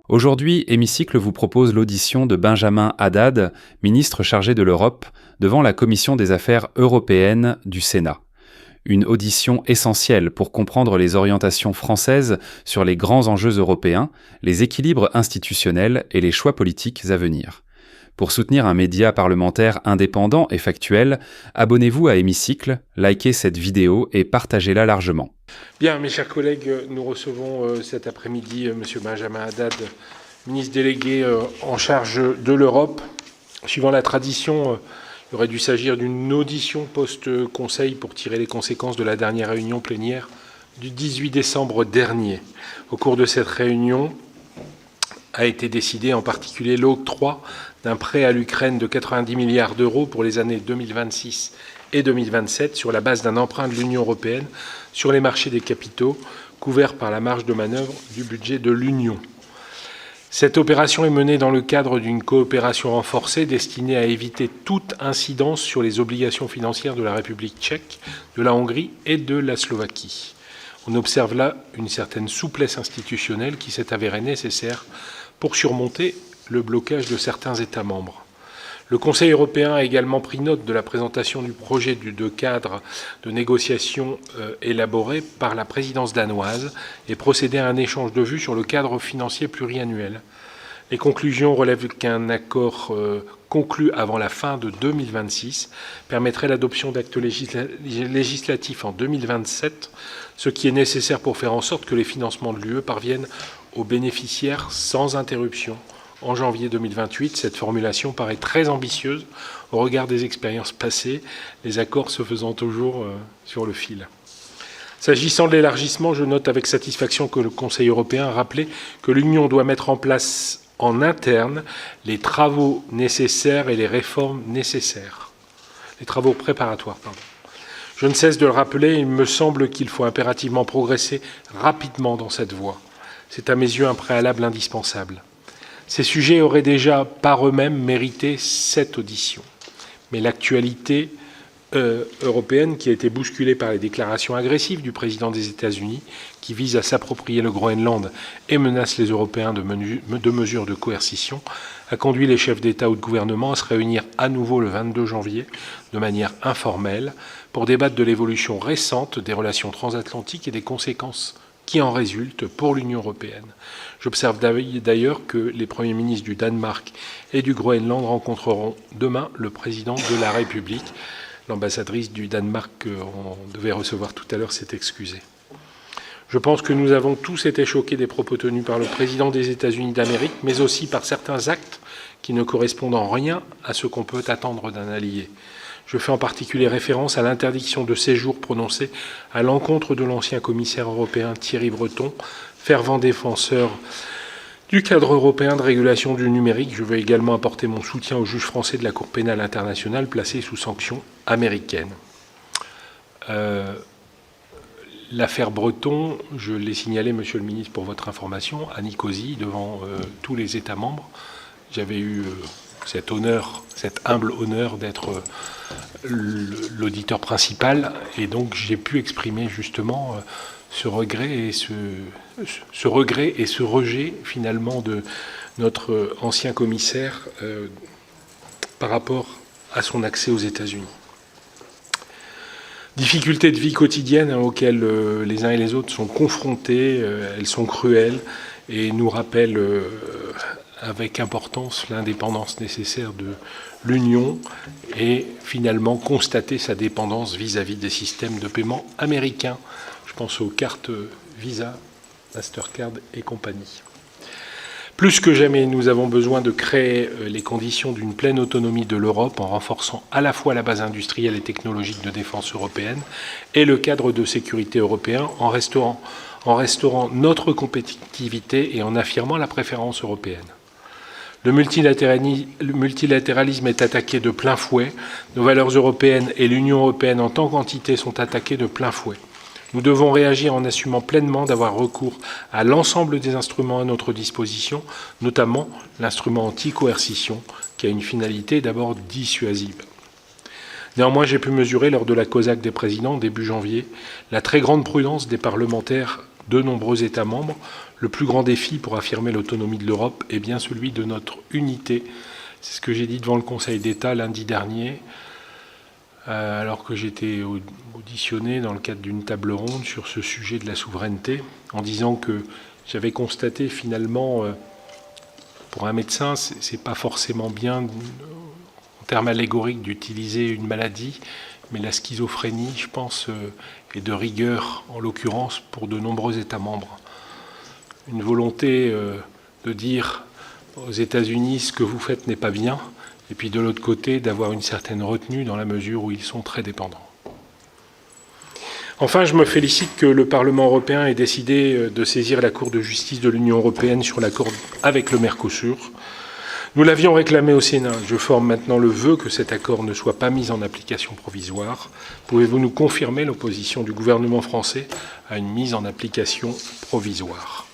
Aujourd'hui, Hémicycle vous propose l'audition de Benjamin Haddad, ministre chargé de l'Europe, devant la Commission des Affaires européennes du Sénat. Une audition essentielle pour comprendre les orientations françaises sur les grands enjeux européens, les équilibres institutionnels et les choix politiques à venir. Pour soutenir un média parlementaire indépendant et factuel, abonnez-vous à Hémicycle, likez cette vidéo et partagez-la largement. Bien, mes chers collègues, nous recevons cet après-midi M. Benjamin Haddad, ministre délégué en charge de l'Europe. Suivant la tradition, il aurait dû s'agir d'une audition post-conseil pour tirer les conséquences de la dernière réunion plénière du 18 décembre dernier. Au cours de cette réunion, a été décidé en particulier l'octroi d'un prêt à l'Ukraine de 90 milliards d'euros pour les années 2026 et 2027 sur la base d'un emprunt de l'Union européenne sur les marchés des capitaux couverts par la marge de manœuvre du budget de l'Union. Cette opération est menée dans le cadre d'une coopération renforcée destinée à éviter toute incidence sur les obligations financières de la République tchèque, de la Hongrie et de la Slovaquie. On observe là une certaine souplesse institutionnelle qui s'est avérée nécessaire pour surmonter le blocage de certains États membres. Le Conseil européen a également pris note de la présentation du projet de cadre de négociation élaboré par la présidence danoise et procédé à un échange de vues sur le cadre financier pluriannuel. Les conclusions relèvent qu'un accord conclu avant la fin de 2026 permettrait l'adoption d'actes législatifs en 2027, ce qui est nécessaire pour faire en sorte que les financements de l'UE parviennent aux bénéficiaires sans interruption. En janvier 2028, cette formulation paraît très ambitieuse au regard des expériences passées, les accords se faisant toujours sur le fil. S'agissant de l'élargissement, je note avec satisfaction que le Conseil européen a rappelé que l'Union doit mettre en place en interne les travaux nécessaires et les réformes nécessaires. Les travaux préparatoires, pardon. Je ne cesse de le rappeler, il me semble qu'il faut impérativement progresser rapidement dans cette voie. C'est à mes yeux un préalable indispensable. Ces sujets auraient déjà par eux-mêmes mérité cette audition. Mais l'actualité européenne, qui a été bousculée par les déclarations agressives du président des États-Unis, qui vise à s'approprier le Groenland et menace les Européens de mesures de coercition, a conduit les chefs d'État ou de gouvernement à se réunir à nouveau le 22 janvier, de manière informelle, pour débattre de l'évolution récente des relations transatlantiques et des conséquences qui en résultent pour l'Union européenne. J'observe d'ailleurs que les premiers ministres du Danemark et du Groenland rencontreront demain le président de la République. L'ambassadrice du Danemark qu'on devait recevoir tout à l'heure s'est excusée. Je pense que nous avons tous été choqués des propos tenus par le président des États-Unis d'Amérique, mais aussi par certains actes qui ne correspondent en rien à ce qu'on peut attendre d'un allié. Je fais en particulier référence à l'interdiction de séjour prononcée à l'encontre de l'ancien commissaire européen Thierry Breton, fervent défenseur du cadre européen de régulation du numérique. Je veux également apporter mon soutien aux juges français de la Cour pénale internationale placés sous sanction américaine. L'affaire Breton, je l'ai signalé, Monsieur le Ministre, pour votre information, à Nicosie, devant tous les États membres. J'avais eu cet humble honneur d'être l'auditeur principal, et donc j'ai pu exprimer justement ce regret et ce rejet finalement de notre ancien commissaire par rapport à son accès aux États-Unis. Difficultés de vie quotidienne auxquelles les uns et les autres sont confrontés, elles sont cruelles et nous rappellent avec importance l'indépendance nécessaire de l'Union et finalement constater sa dépendance vis-à-vis des systèmes de paiement américains. Je pense aux cartes Visa, Mastercard et compagnie. Plus que jamais, nous avons besoin de créer les conditions d'une pleine autonomie de l'Europe en renforçant à la fois la base industrielle et technologique de défense européenne et le cadre de sécurité européen en restaurant notre compétitivité et en affirmant la préférence européenne. Le multilatéralisme est attaqué de plein fouet. Nos valeurs européennes et l'Union européenne en tant qu'entité sont attaquées de plein fouet. Nous devons réagir en assumant pleinement d'avoir recours à l'ensemble des instruments à notre disposition, notamment l'instrument anti-coercition, qui a une finalité d'abord dissuasive. Néanmoins, j'ai pu mesurer lors de la COSAC des présidents, début janvier, la très grande prudence des parlementaires de nombreux États membres. Le plus grand défi pour affirmer l'autonomie de l'Europe est bien celui de notre unité. C'est ce que j'ai dit devant le Conseil d'État lundi dernier, alors que j'étais auditionné dans le cadre d'une table ronde sur ce sujet de la souveraineté, en disant que j'avais constaté finalement, pour un médecin, c'est pas forcément bien en termes allégoriques d'utiliser une maladie, mais la schizophrénie, je pense, est de rigueur, en l'occurrence, pour de nombreux États membres. Une volonté de dire aux États-Unis ce que vous faites n'est pas bien, et puis de l'autre côté d'avoir une certaine retenue dans la mesure où ils sont très dépendants. Enfin, je me félicite que le Parlement européen ait décidé de saisir la Cour de justice de l'Union européenne sur l'accord avec le Mercosur. Nous l'avions réclamé au Sénat. Je forme maintenant le vœu que cet accord ne soit pas mis en application provisoire. Pouvez-vous nous confirmer l'opposition du gouvernement français à une mise en application provisoire ?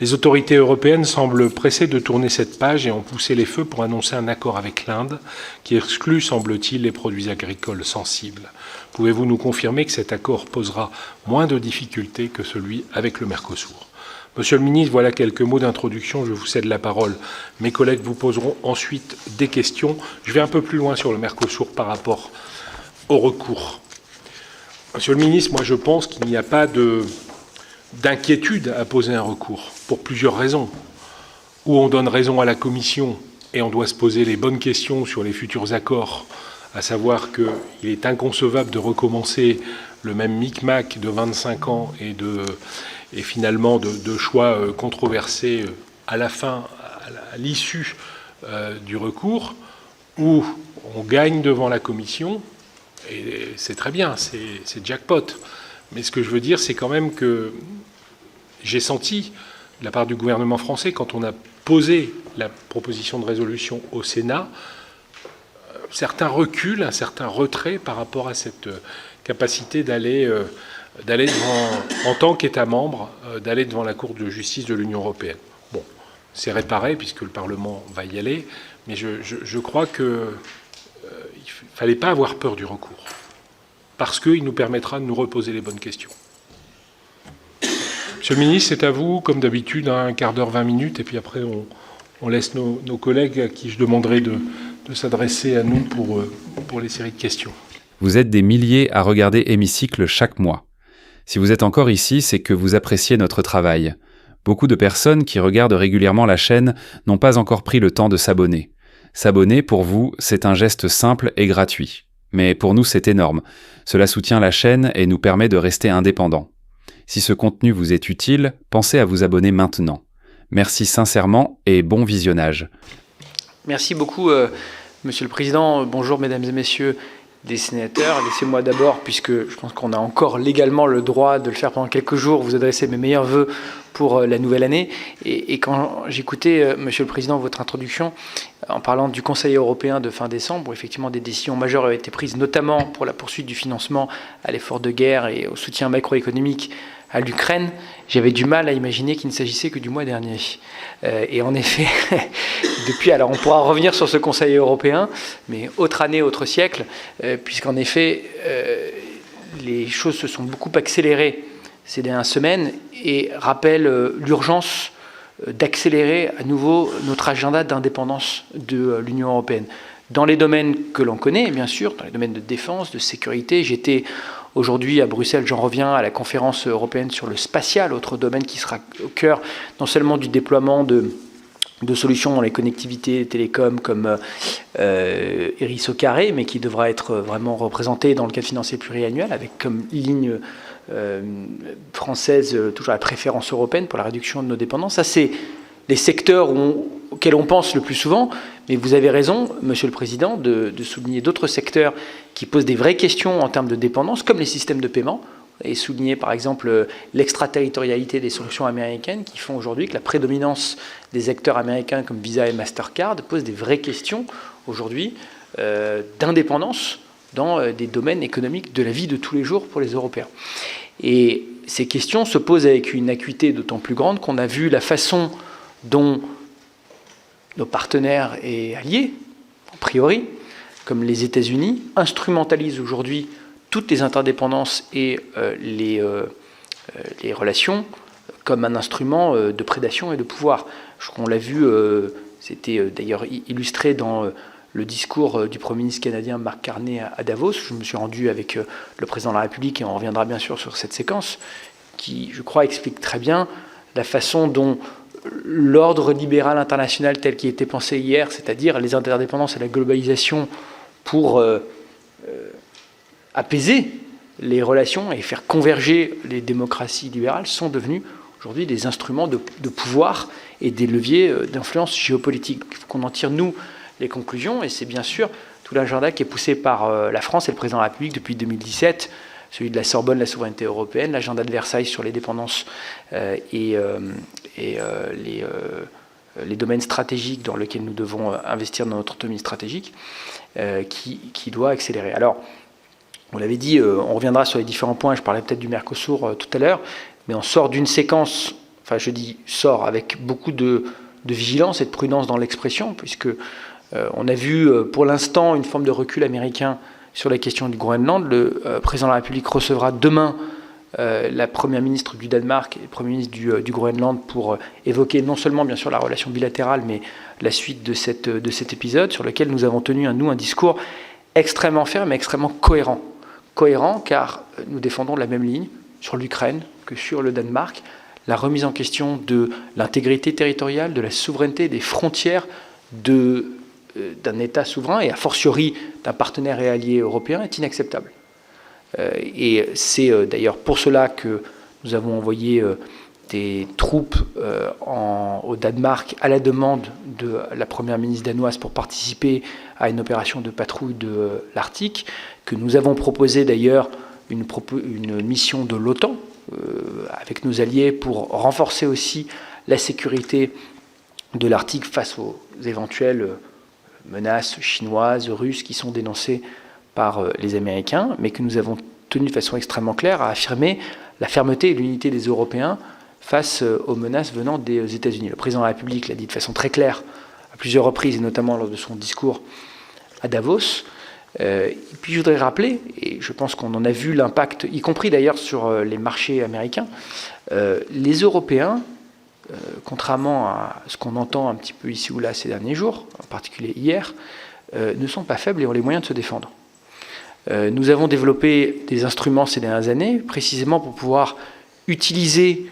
Les autorités européennes semblent pressées de tourner cette page et ont poussé les feux pour annoncer un accord avec l'Inde qui exclut, semble-t-il, les produits agricoles sensibles. Pouvez-vous nous confirmer que cet accord posera moins de difficultés que celui avec le Mercosur ? Monsieur le ministre, voilà quelques mots d'introduction. Je vous cède la parole. Mes collègues vous poseront ensuite des questions. Je vais un peu plus loin sur le Mercosur par rapport au recours. Monsieur le ministre, moi je pense qu'il n'y a pas d'inquiétude à poser un recours, pour plusieurs raisons. Où on donne raison à la Commission et on doit se poser les bonnes questions sur les futurs accords, à savoir qu'il est inconcevable de recommencer le même micmac de 25 ans et finalement de choix controversés à la fin, à l'issue du recours, où on gagne devant la Commission, et c'est très bien, c'est jackpot. Mais ce que je veux dire, c'est quand même que j'ai senti, de la part du gouvernement français, quand on a posé la proposition de résolution au Sénat, certains reculs, un certain retrait par rapport à cette capacité d'aller en tant qu'État membre, d'aller devant la Cour de justice de l'Union européenne. Bon, c'est réparé puisque le Parlement va y aller, mais je crois qu'il ne fallait pas avoir peur du recours, parce qu'il nous permettra de nous reposer les bonnes questions. Monsieur le ministre, c'est à vous, comme d'habitude, un quart d'heure, 20 minutes, et puis après on laisse nos collègues à qui je demanderai de s'adresser à nous pour les séries de questions. Vous êtes des milliers à regarder Hémicycle chaque mois. Si vous êtes encore ici, c'est que vous appréciez notre travail. Beaucoup de personnes qui regardent régulièrement la chaîne n'ont pas encore pris le temps de s'abonner. S'abonner, pour vous, c'est un geste simple et gratuit. Mais pour nous, c'est énorme. Cela soutient la chaîne et nous permet de rester indépendants. Si ce contenu vous est utile, pensez à vous abonner maintenant. Merci sincèrement et bon visionnage. Merci beaucoup, Monsieur le Président. Bonjour, Mesdames et Messieurs les sénateurs. Laissez-moi d'abord, puisque je pense qu'on a encore légalement le droit de le faire pendant quelques jours, vous adresser mes meilleurs vœux pour la nouvelle année. Et quand j'écoutais, Monsieur le Président, votre introduction, en parlant du Conseil européen de fin décembre, où effectivement des décisions majeures ont été prises, notamment pour la poursuite du financement à l'effort de guerre et au soutien macroéconomique à l'Ukraine, j'avais du mal à imaginer qu'il ne s'agissait que du mois dernier. Et en effet, depuis, alors on pourra revenir sur ce Conseil européen, mais autre année, autre siècle, puisqu'en effet, les choses se sont beaucoup accélérées ces dernières semaines et rappellent l'urgence d'accélérer à nouveau notre agenda d'indépendance de l'Union européenne. Dans les domaines que l'on connaît, bien sûr, dans les domaines de défense, de sécurité. J'étais aujourd'hui à Bruxelles, j'en reviens à la conférence européenne sur le spatial, autre domaine qui sera au cœur non seulement du déploiement de solutions dans les connectivités télécoms comme Hérisson Carré, mais qui devra être vraiment représenté dans le cadre financier pluriannuel avec comme ligne française toujours la préférence européenne pour la réduction de nos dépendances. Ça, c'est les secteurs auxquels on pense le plus souvent, mais vous avez raison, Monsieur le Président, de souligner d'autres secteurs qui posent des vraies questions en termes de dépendance, comme les systèmes de paiement, et souligner par exemple l'extraterritorialité des solutions américaines qui font aujourd'hui que la prédominance des acteurs américains comme Visa et Mastercard pose des vraies questions aujourd'hui d'indépendance dans des domaines économiques de la vie de tous les jours pour les Européens. Et ces questions se posent avec une acuité d'autant plus grande qu'on a vu la façon dont nos partenaires et alliés, a priori, comme les États-Unis, instrumentalisent aujourd'hui toutes les interdépendances et les relations comme un instrument de prédation et de pouvoir. On l'a vu, c'était d'ailleurs illustré dans le discours du Premier ministre canadien Mark Carney à Davos. Je me suis rendu avec le Président de la République et on reviendra bien sûr sur cette séquence qui, je crois, explique très bien la façon dont l'ordre libéral international tel qu'il était pensé hier, c'est-à-dire les interdépendances et la globalisation pour apaiser les relations et faire converger les démocraties libérales, sont devenus aujourd'hui des instruments de pouvoir et des leviers d'influence géopolitique. Il faut qu'on en tire, nous, les conclusions, et c'est bien sûr tout l'agenda qui est poussé par la France et le Président de la République depuis 2017, celui de la Sorbonne, la souveraineté européenne, l'agenda de Versailles sur les dépendances et les domaines stratégiques dans lesquels nous devons investir dans notre autonomie stratégique, qui doit accélérer. Alors, on l'avait dit, on reviendra sur les différents points, je parlais peut-être du Mercosur tout à l'heure, mais on sort d'une séquence, enfin je dis sort avec beaucoup de vigilance et de prudence dans l'expression, puisque on a vu pour l'instant une forme de recul américain sur la question du Groenland. Le président de la République recevra demain la première ministre du Danemark et le premier ministre du Groenland pour évoquer non seulement bien sûr la relation bilatérale, mais la suite de cet épisode sur lequel nous avons tenu un discours extrêmement ferme et extrêmement cohérent. Cohérent car nous défendons la même ligne sur l'Ukraine que sur le Danemark, la remise en question de l'intégrité territoriale, de la souveraineté des frontières d'un État souverain et a fortiori d'un partenaire et allié européen est inacceptable. Et c'est d'ailleurs pour cela que nous avons envoyé des troupes au Danemark à la demande de la première ministre danoise pour participer à une opération de patrouille de l'Arctique, que nous avons proposé d'ailleurs une mission de l'OTAN avec nos alliés pour renforcer aussi la sécurité de l'Arctique face aux éventuelles menaces chinoises, russes qui sont dénoncées par les Américains, mais que nous avons tenu de façon extrêmement claire à affirmer la fermeté et l'unité des Européens face aux menaces venant des États-Unis. Le président de la République l'a dit de façon très claire à plusieurs reprises, et notamment lors de son discours à Davos. Et puis je voudrais rappeler, et je pense qu'on en a vu l'impact, y compris d'ailleurs sur les marchés américains, les Européens, contrairement à ce qu'on entend un petit peu ici ou là ces derniers jours, en particulier hier, ne sont pas faibles et ont les moyens de se défendre. Nous avons développé des instruments ces dernières années, précisément pour pouvoir utiliser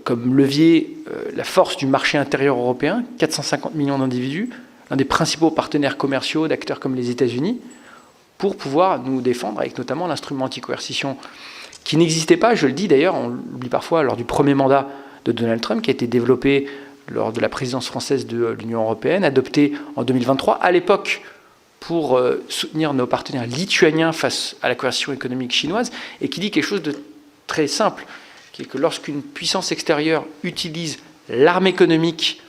comme levier la force du marché intérieur européen, 450 millions d'individus, l'un des principaux partenaires commerciaux d'acteurs comme les États-Unis, pour pouvoir nous défendre avec notamment l'instrument anti-coercition qui n'existait pas, je le dis d'ailleurs, on l'oublie parfois, lors du premier mandat de Donald Trump, qui a été développé lors de la présidence française de l'Union européenne, adopté en 2023, à l'époque pour soutenir nos partenaires lituaniens face à la coercition économique chinoise, et qui dit quelque chose de très simple, qui est que lorsqu'une puissance extérieure utilise l'arme économique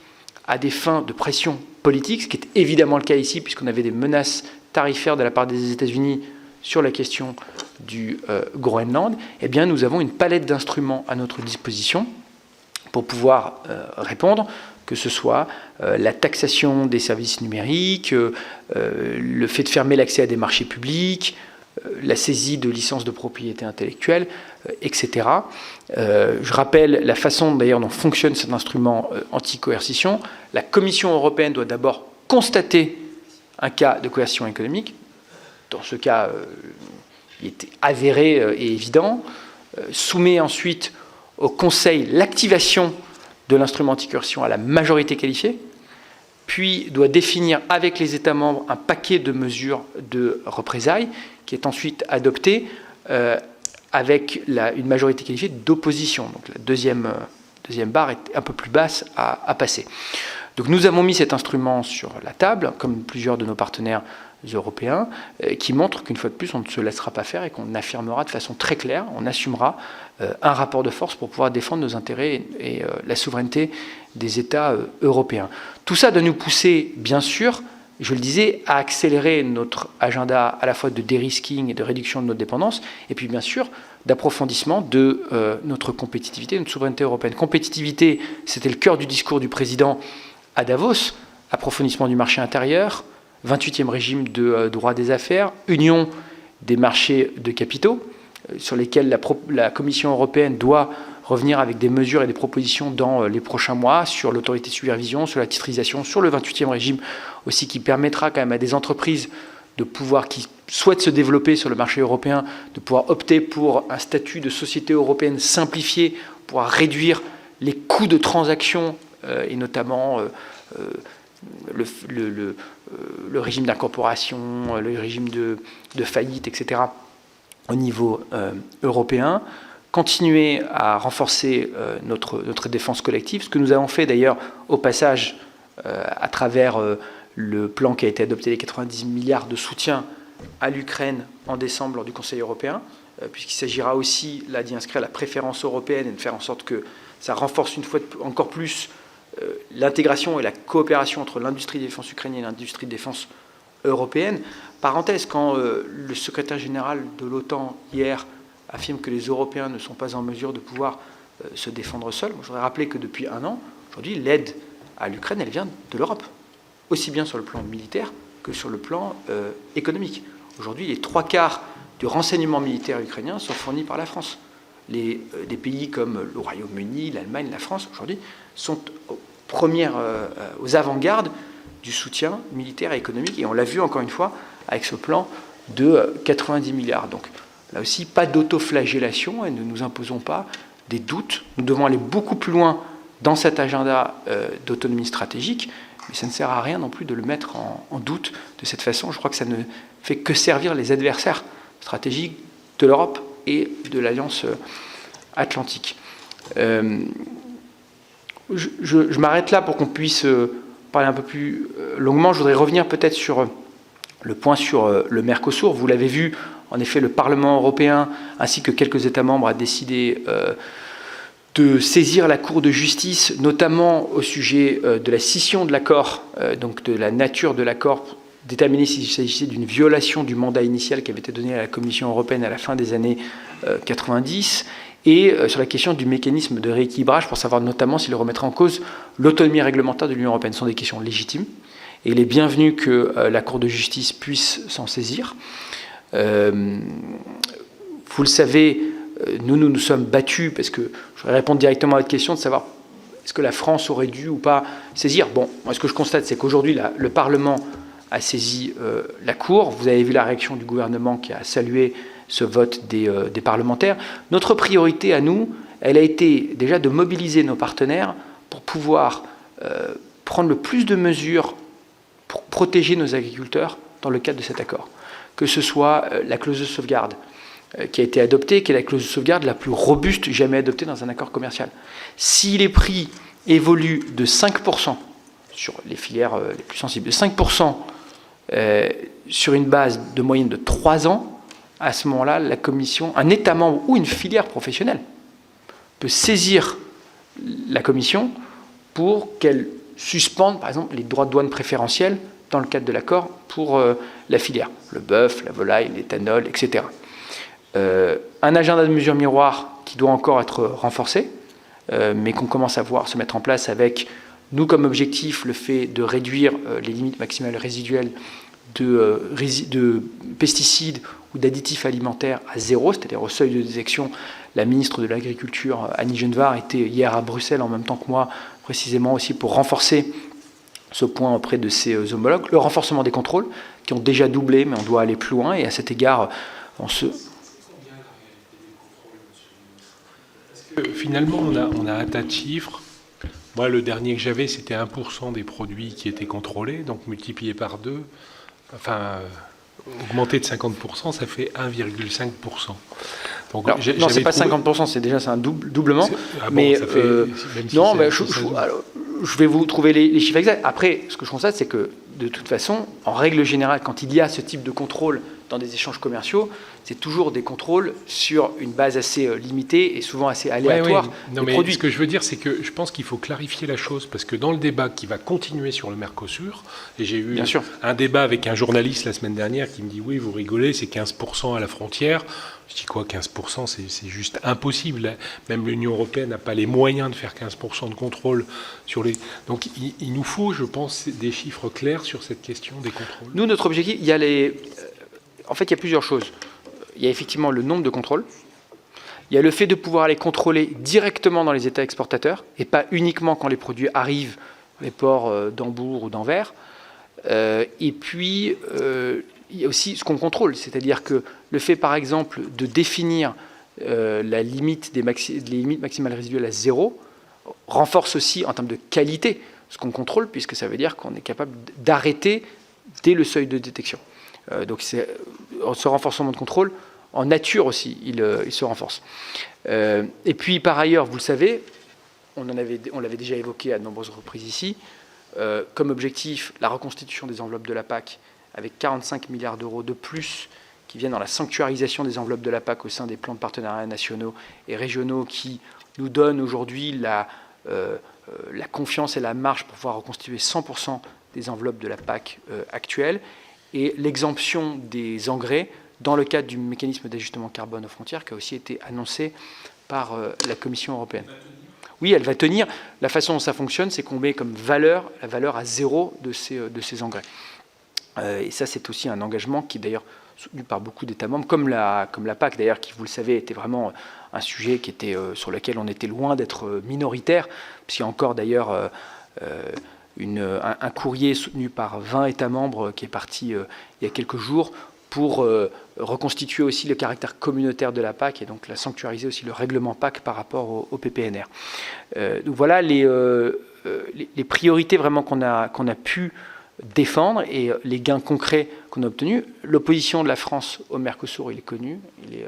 à des fins de pression politique, ce qui est évidemment le cas ici, puisqu'on avait des menaces tarifaires de la part des États-Unis sur la question du Groenland, eh bien nous avons une palette d'instruments à notre disposition pour pouvoir répondre, que ce soit la taxation des services numériques, le fait de fermer l'accès à des marchés publics, la saisie de licences de propriété intellectuelle, etc. Je rappelle la façon d'ailleurs dont fonctionne cet instrument anti-coercition. La Commission européenne doit d'abord constater un cas de coercition économique. Dans ce cas, il était avéré et évident. Soumet ensuite au Conseil l'activation de l'instrument anti-coercition à la majorité qualifiée, puis doit définir avec les États membres un paquet de mesures de représailles qui est ensuite adopté avec une majorité qualifiée d'opposition. Donc la deuxième barre est un peu plus basse à passer. Donc nous avons mis cet instrument sur la table, comme plusieurs de nos partenaires européens, qui montrent qu'une fois de plus, on ne se laissera pas faire et qu'on affirmera de façon très claire, on assumera un rapport de force pour pouvoir défendre nos intérêts et la souveraineté des États européens. Tout ça doit nous pousser, bien sûr, je le disais, à accélérer notre agenda à la fois de dérisking et de réduction de notre dépendance, et puis bien sûr d'approfondissement de notre compétitivité, notre souveraineté européenne. Compétitivité, c'était le cœur du discours du président à Davos, approfondissement du marché intérieur, 28e régime de droit des affaires, union des marchés de capitaux, sur lesquels la Commission européenne doit revenir avec des mesures et des propositions dans les prochains mois, sur l'autorité de supervision, sur la titrisation, sur le 28e régime aussi, qui permettra quand même à des entreprises de pouvoir, qui souhaitent se développer sur le marché européen, de pouvoir opter pour un statut de société européenne simplifié, pouvoir réduire les coûts de transaction et notamment le régime d'incorporation, le régime de faillite, etc. au niveau européen. Continuer à renforcer notre défense collective, ce que nous avons fait d'ailleurs au passage à travers le plan qui a été adopté, les 90 milliards de soutien à l'Ukraine en décembre lors du Conseil européen, puisqu'il s'agira aussi là d'y inscrire la préférence européenne et de faire en sorte que ça renforce une fois encore plus l'intégration et la coopération entre l'industrie de défense ukrainienne et l'industrie de défense européenne. Parenthèse, quand le secrétaire général de l'OTAN hier affirme que les Européens ne sont pas en mesure de pouvoir se défendre seuls, je voudrais rappeler que depuis un an, aujourd'hui, l'aide à l'Ukraine, elle vient de l'Europe, aussi bien sur le plan militaire que sur le plan économique. Aujourd'hui, les 3/4 du renseignement militaire ukrainien sont fournis par la France. Des pays comme le Royaume-Uni, l'Allemagne, la France, aujourd'hui, sont aux avant-gardes du soutien militaire et économique. Et on l'a vu encore une fois avec ce plan de 90 milliards. Donc là aussi, pas d'autoflagellation et ne nous imposons pas des doutes. Nous devons aller beaucoup plus loin dans cet agenda d'autonomie stratégique, mais ça ne sert à rien non plus de le mettre en doute de cette façon. Je crois que ça ne fait que servir les adversaires stratégiques de l'Europe et de l'Alliance atlantique. Je m'arrête là pour qu'on puisse parler un peu plus longuement. Je voudrais revenir peut-être sur le point sur le Mercosur. Vous l'avez vu, en effet, le Parlement européen ainsi que quelques États membres a décidé de saisir la Cour de justice, notamment au sujet de la scission de l'accord, donc de la nature de l'accord, déterminer s'il s'agissait d'une violation du mandat initial qui avait été donné à la Commission européenne à la fin des années 90, et sur la question du mécanisme de rééquilibrage, pour savoir notamment s'il remettrait en cause l'autonomie réglementaire de l'Union européenne. Ce sont des questions légitimes, et il est bienvenu que la Cour de justice puisse s'en saisir. Vous le savez, nous sommes battus, parce que je voudrais répondre directement à votre question, de savoir est-ce que la France aurait dû ou pas saisir. Bon, moi ce que je constate, c'est qu'aujourd'hui, le Parlement a saisi la Cour. Vous avez vu la réaction du gouvernement qui a salué ce vote des parlementaires. Notre priorité à nous, elle a été déjà de mobiliser nos partenaires pour pouvoir prendre le plus de mesures pour protéger nos agriculteurs dans le cadre de cet accord. Que ce soit la clause de sauvegarde qui a été adoptée, qui est la clause de sauvegarde la plus robuste jamais adoptée dans un accord commercial. Si les prix évoluent de 5% sur les filières les plus sensibles, de 5% sur une base de moyenne de 3 ans, à ce moment-là, la Commission, un État membre ou une filière professionnelle peut saisir la Commission pour qu'elle suspende, par exemple, les droits de douane préférentiels dans le cadre de l'accord pour la filière, le bœuf, la volaille, l'éthanol, etc. Un agenda de mesures miroirs qui doit encore être renforcé, mais qu'on commence à voir se mettre en place avec, nous comme objectif, le fait de réduire les limites maximales résiduelles de pesticides ou d'additifs alimentaires à 0, c'est-à-dire au seuil de détection. La ministre de l'Agriculture, Annie Genevard, était hier à Bruxelles en même temps que moi, précisément aussi pour renforcer ce point auprès de ses homologues. Le renforcement des contrôles, qui ont déjà doublé, mais on doit aller plus loin, et à cet égard, on se... Finalement, on a un tas de chiffres. Moi, le dernier que j'avais, c'était 1% des produits qui étaient contrôlés, donc multiplié par 2, enfin, augmenté de 50%, ça fait 1,5%. Donc, alors, non, c'est pas 50%, c'est un doublement. Ah bon, mais si non, je vais vous trouver les chiffres exacts. Après, ce que je constate, c'est que de toute façon, en règle générale, quand il y a ce type de contrôle dans des échanges commerciaux, c'est toujours des contrôles sur une base assez limitée et souvent assez aléatoire. Non, mais ce que je veux dire, c'est que je pense qu'il faut clarifier la chose, parce que dans le débat qui va continuer sur le Mercosur, et j'ai eu un débat avec un journaliste la semaine dernière qui me dit « Oui, vous rigolez, c'est 15% à la frontière ». Je dis quoi, 15%, c'est juste impossible. Même l'Union européenne n'a pas les moyens de faire 15% de contrôle sur les... Donc il nous faut, je pense, des chiffres clairs sur cette question des contrôles. Nous, notre objectif, en fait, il y a plusieurs choses. Il y a effectivement le nombre de contrôles, Il y a le fait de pouvoir les contrôler directement dans les États exportateurs et pas uniquement quand les produits arrivent dans les ports d'Hambourg ou d'Anvers. Et puis, il y a aussi ce qu'on contrôle, c'est-à-dire que le fait, par exemple, de définir la limite les limites maximales résiduelles à 0 renforce aussi en termes de qualité ce qu'on contrôle, puisque ça veut dire qu'on est capable d'arrêter dès le seuil de détection. Donc ce renforcement de contrôle, en nature aussi, il se renforce. Et puis par ailleurs, vous le savez, on l'avait déjà évoqué à de nombreuses reprises ici, comme objectif la reconstitution des enveloppes de la PAC avec 45 milliards d'euros de plus qui viennent dans la sanctuarisation des enveloppes de la PAC au sein des plans de partenariat nationaux et régionaux qui nous donnent aujourd'hui la confiance et la marge pour pouvoir reconstituer 100% des enveloppes de la PAC actuelle, et l'exemption des engrais dans le cadre du mécanisme d'ajustement carbone aux frontières qui a aussi été annoncé par la Commission européenne. Oui, elle va tenir. La façon dont ça fonctionne, c'est qu'on met comme la valeur à 0 de ces engrais. Et ça, c'est aussi un engagement qui est d'ailleurs soutenu par beaucoup d'États membres, comme la PAC d'ailleurs, qui, vous le savez, était vraiment un sujet qui était, sur lequel on était loin d'être minoritaire, puisqu'il y a encore d'ailleurs un courrier soutenu par 20 États membres qui est parti il y a quelques jours pour reconstituer aussi le caractère communautaire de la PAC et donc la sanctuariser aussi le règlement PAC par rapport au PPNR. Donc voilà les priorités vraiment qu'on a pu défendre et les gains concrets qu'on a obtenus. L'opposition de la France au Mercosur, il est connu, il est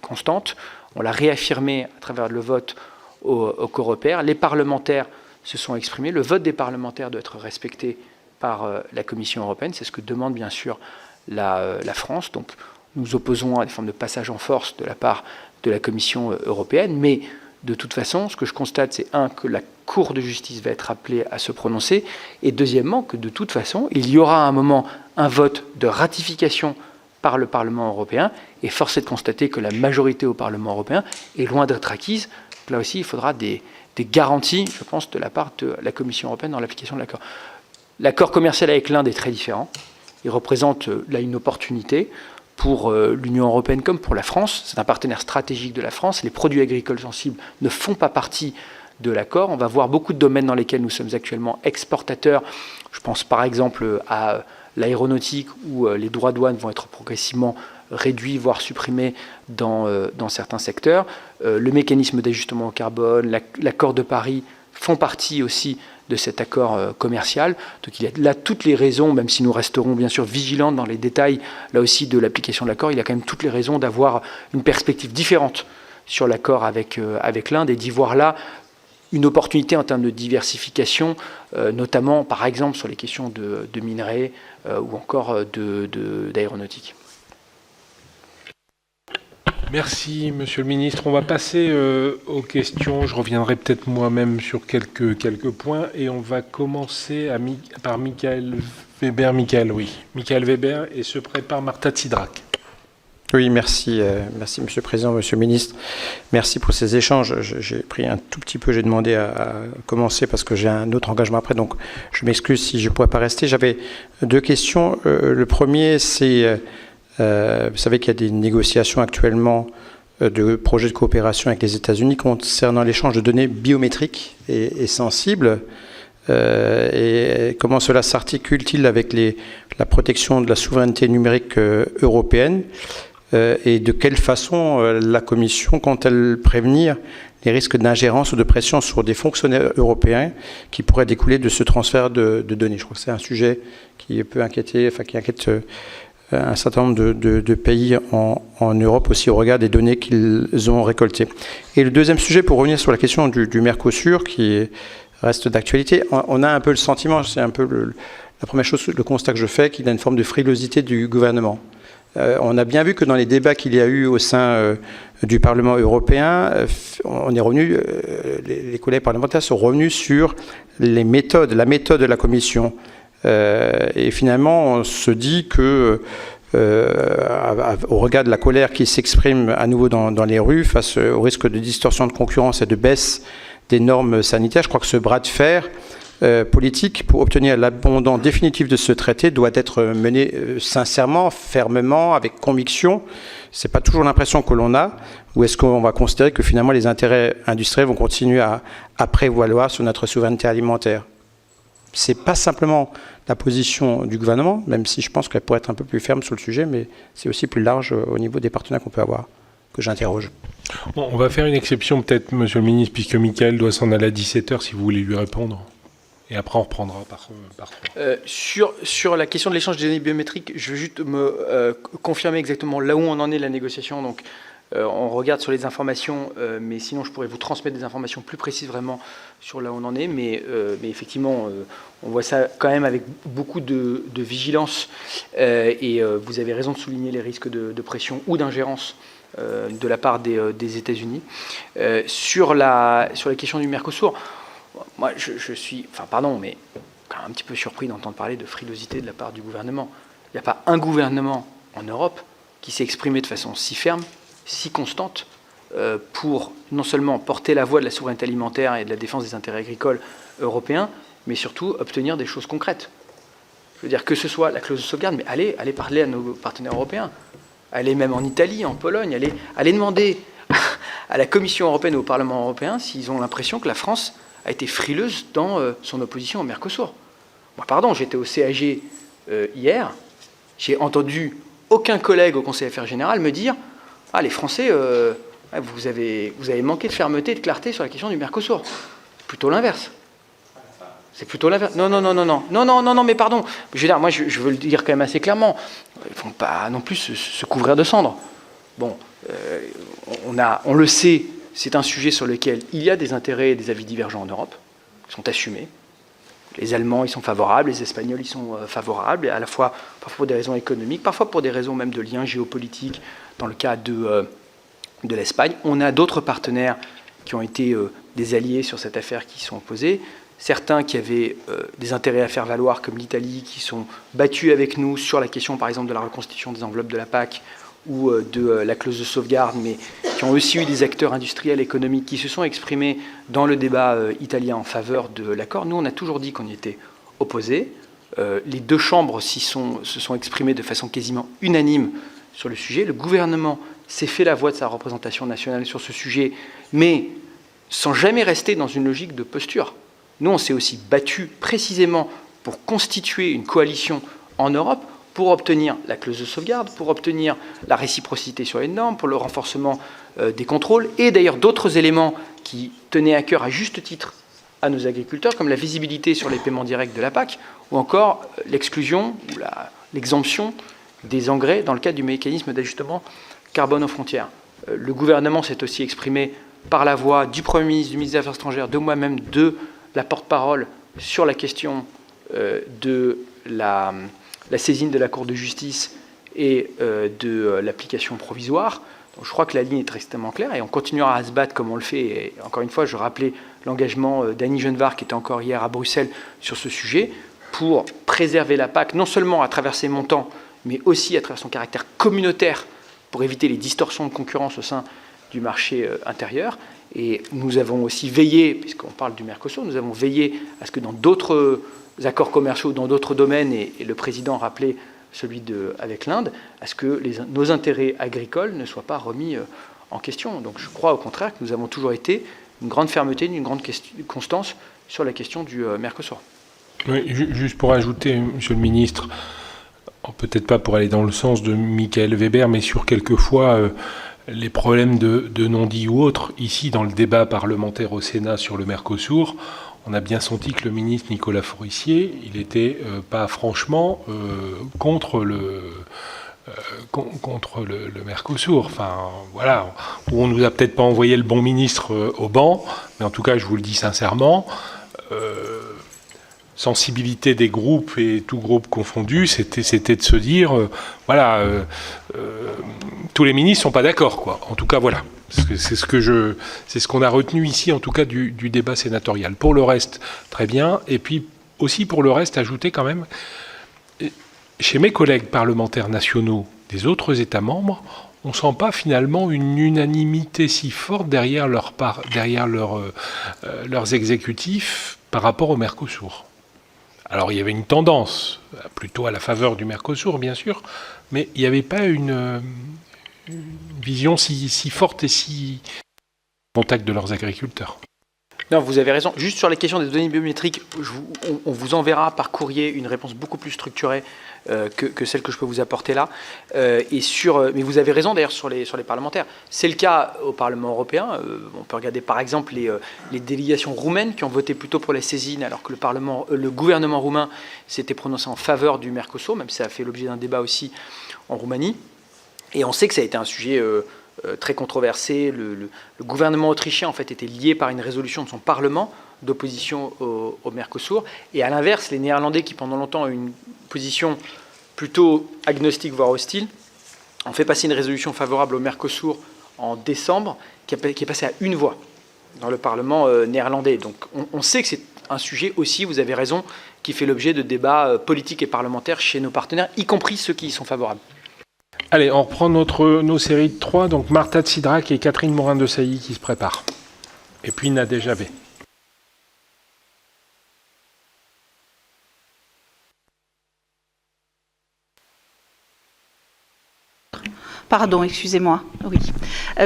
constante. On l'a réaffirmé à travers le vote au Coreper. Les parlementaires se sont exprimés. Le vote des parlementaires doit être respecté par la Commission européenne. C'est ce que demande bien sûr la France. Donc nous opposons à des formes de passage en force de la part de la Commission européenne. Mais de toute façon, ce que je constate, c'est que la Cour de justice va être appelée à se prononcer, et deuxièmement, que de toute façon, il y aura à un moment un vote de ratification par le Parlement européen, et force est de constater que la majorité au Parlement européen est loin d'être acquise. Là aussi, il faudra des garanties, je pense, de la part de la Commission européenne dans l'application de l'accord. L'accord commercial avec l'Inde est très différent. Il représente là une opportunité pour l'Union européenne comme pour la France. C'est un partenaire stratégique de la France. Les produits agricoles sensibles ne font pas partie de l'accord. On va voir beaucoup de domaines dans lesquels nous sommes actuellement exportateurs. Je pense par exemple à l'aéronautique où les droits de douane vont être progressivement réduits, voire supprimés dans certains secteurs. Le mécanisme d'ajustement au carbone, l'accord de Paris font partie aussi de cet accord commercial. Donc il y a là toutes les raisons, même si nous resterons bien sûr vigilants dans les détails là aussi de l'application de l'accord, il y a quand même toutes les raisons d'avoir une perspective différente sur l'accord avec l'Inde et d'y voir là une opportunité en termes de diversification, notamment par exemple sur les questions de minerais ou encore d'aéronautique. Merci, Monsieur le Ministre. On va passer aux questions. Je reviendrai peut-être moi-même sur quelques points. Et on va commencer par Michael Weber. Michael Weber, et se prépare Marta Tsidrack. Oui, merci. Merci, Monsieur le Président, Monsieur le Ministre. Merci pour ces échanges. J'ai pris un tout petit peu, j'ai demandé à commencer parce que j'ai un autre engagement après, donc je m'excuse si je ne pourrais pas rester. J'avais deux questions. Le premier, c'est... vous savez qu'il y a des négociations actuellement de projets de coopération avec les États-Unis concernant l'échange de données biométriques et sensibles. Et comment cela s'articule-t-il avec la protection de la souveraineté numérique européenne et de quelle façon la Commission compte-t-elle prévenir les risques d'ingérence ou de pression sur des fonctionnaires européens qui pourraient découler de ce transfert de données? Je crois que c'est un sujet qui peut inquiéter, qui inquiète un certain nombre de pays en Europe aussi au regard des données qu'ils ont récoltées. Et le deuxième sujet, pour revenir sur la question du Mercosur, qui reste d'actualité, on a un peu le sentiment, c'est un peu la première chose, le constat que je fais, qu'il y a une forme de frilosité du gouvernement. On a bien vu que dans les débats qu'il y a eu au sein du Parlement européen, on est revenu, les collègues parlementaires sont revenus sur la méthode de la Commission. Et finalement, on se dit que, au regard de la colère qui s'exprime à nouveau dans les rues, face au risque de distorsion de concurrence et de baisse des normes sanitaires, je crois que ce bras de fer politique pour obtenir l'abandon définitif de ce traité doit être mené sincèrement, fermement, avec conviction. c'est pas toujours l'impression que l'on a, ou est-ce qu'on va considérer que finalement les intérêts industriels vont continuer à prévaloir sur notre souveraineté alimentaire? C'est pas simplement la position du gouvernement, même si je pense qu'elle pourrait être un peu plus ferme sur le sujet, mais c'est aussi plus large au niveau des partenaires qu'on peut avoir, que j'interroge. Bon, on va faire une exception peut-être, Monsieur le Ministre, puisque Mickaël doit s'en aller à 17h, si vous voulez lui répondre. Et après, on reprendra par Sur la question de l'échange des données biométriques, je veux juste me confirmer exactement là où on en est de la négociation. Donc, on regarde sur les informations, mais sinon, je pourrais vous transmettre des informations plus précises vraiment sur là où on en est. Mais effectivement, on voit ça quand même avec beaucoup de vigilance. Et vous avez raison de souligner les risques de pression ou d'ingérence de la part des États-Unis. Sur la question du Mercosur, moi, je suis, enfin pardon, mais quand même un petit peu surpris d'entendre parler de frilosité de la part du gouvernement. Il n'y a pas un gouvernement en Europe qui s'est exprimé de façon si ferme, si constante, pour non seulement porter la voix de la souveraineté alimentaire et de la défense des intérêts agricoles européens, mais surtout obtenir des choses concrètes. Je veux dire, que ce soit la clause de sauvegarde, mais allez parler à nos partenaires européens. Allez même en Italie, en Pologne, allez demander à la Commission européenne et au Parlement européen s'ils ont l'impression que la France a été frileuse dans son opposition au Mercosur. Moi, pardon, j'étais au CAG hier, j'ai entendu aucun collègue au Conseil Affaires Générales me dire « Ah, les Français, vous avez manqué de fermeté et de clarté sur la question du Mercosur. » C'est plutôt l'inverse. C'est plutôt l'inverse. Non, mais pardon. Je veux dire, moi, je veux le dire quand même assez clairement. Ils ne font pas non plus se couvrir de cendres. Bon, on le sait, c'est un sujet sur lequel il y a des intérêts et des avis divergents en Europe, qui sont assumés. Les Allemands, ils sont favorables, les Espagnols, ils sont favorables, à la fois parfois pour des raisons économiques, parfois pour des raisons même de liens géopolitiques, dans le cas de l'Espagne. On a d'autres partenaires qui ont été des alliés sur cette affaire qui sont opposés. Certains qui avaient des intérêts à faire valoir, comme l'Italie, qui sont battus avec nous sur la question, par exemple, de la reconstitution des enveloppes de la PAC ou de la clause de sauvegarde, mais qui ont aussi eu des acteurs industriels, économiques, qui se sont exprimés dans le débat italien en faveur de l'accord. Nous, on a toujours dit qu'on y était opposés. Les deux chambres se sont exprimées de façon quasiment unanime sur le sujet. Le gouvernement s'est fait la voix de sa représentation nationale sur ce sujet, mais sans jamais rester dans une logique de posture. Nous, on s'est aussi battus précisément pour constituer une coalition en Europe, pour obtenir la clause de sauvegarde, pour obtenir la réciprocité sur les normes, pour le renforcement des contrôles, et d'ailleurs d'autres éléments qui tenaient à cœur à juste titre à nos agriculteurs, comme la visibilité sur les paiements directs de la PAC, ou encore l'exclusion ou l'exemption des engrais dans le cadre du mécanisme d'ajustement carbone aux frontières. Le gouvernement s'est aussi exprimé par la voix du Premier ministre, du ministre des Affaires étrangères, de moi-même, de la porte-parole sur la question de la saisine de la Cour de justice et de l'application provisoire. Donc je crois que la ligne est extrêmement claire et on continuera à se battre comme on le fait. Et encore une fois, je rappelais l'engagement d'Annie Genevard qui était encore hier à Bruxelles sur ce sujet pour préserver la PAC, non seulement à travers ses montants, mais aussi à travers son caractère communautaire pour éviter les distorsions de concurrence au sein du marché intérieur. Et nous avons aussi veillé, puisqu'on parle du Mercosur, nous avons veillé à ce que dans d'autres accords commerciaux, dans d'autres domaines, et le président rappelait celui avec l'Inde, à ce que nos intérêts agricoles ne soient pas remis en question. Donc je crois au contraire que nous avons toujours été une grande fermeté, une grande constance sur la question du Mercosur. Oui, juste pour ajouter, Monsieur le Ministre, peut-être pas pour aller dans le sens de Michael Weber, mais sur quelquefois les problèmes de non-dit ou autres. Ici, dans le débat parlementaire au Sénat sur le Mercosur, on a bien senti que le ministre Nicolas Forissier, il n'était pas franchement contre le Mercosur. Enfin, voilà, on nous a peut-être pas envoyé le bon ministre au banc, mais en tout cas, je vous le dis sincèrement, sensibilité des groupes et tout groupe confondu, c'était de se dire, tous les ministres sont pas d'accord, quoi. En tout cas, voilà. C'est ce qu'on a retenu ici, en tout cas, du débat sénatorial. Pour le reste, très bien. Et puis aussi pour le reste, ajouter quand même, chez mes collègues parlementaires nationaux des autres États membres, on sent pas finalement une unanimité si forte derrière leurs exécutifs par rapport au Mercosur. Alors il y avait une tendance, plutôt à la faveur du Mercosur, bien sûr, mais il n'y avait pas une vision si forte et si contact de leurs agriculteurs. Non, vous avez raison. Juste sur la question des données biométriques, on vous enverra par courrier une réponse beaucoup plus structurée que celle que je peux vous apporter là. Mais vous avez raison d'ailleurs sur les parlementaires. C'est le cas au Parlement européen. On peut regarder par exemple les délégations roumaines qui ont voté plutôt pour la saisine, alors que le gouvernement roumain s'était prononcé en faveur du Mercosur, même si ça a fait l'objet d'un débat aussi en Roumanie. Et on sait que ça a été un sujet très controversé. Le gouvernement autrichien en fait était lié par une résolution de son Parlement d'opposition au Mercosur. Et à l'inverse, les Néerlandais, qui pendant longtemps ont eu une position plutôt agnostique, voire hostile, ont fait passer une résolution favorable au Mercosur en décembre, qui est passée à une voix dans le Parlement néerlandais. Donc on sait que c'est un sujet aussi, vous avez raison, qui fait l'objet de débats politiques et parlementaires chez nos partenaires, y compris ceux qui y sont favorables. Allez, on reprend nos séries de 3. Donc Marta Tsidrack et Catherine Morin-Desailly qui se préparent. Et puis Nadège Javé. Pardon, excusez-moi. Oui.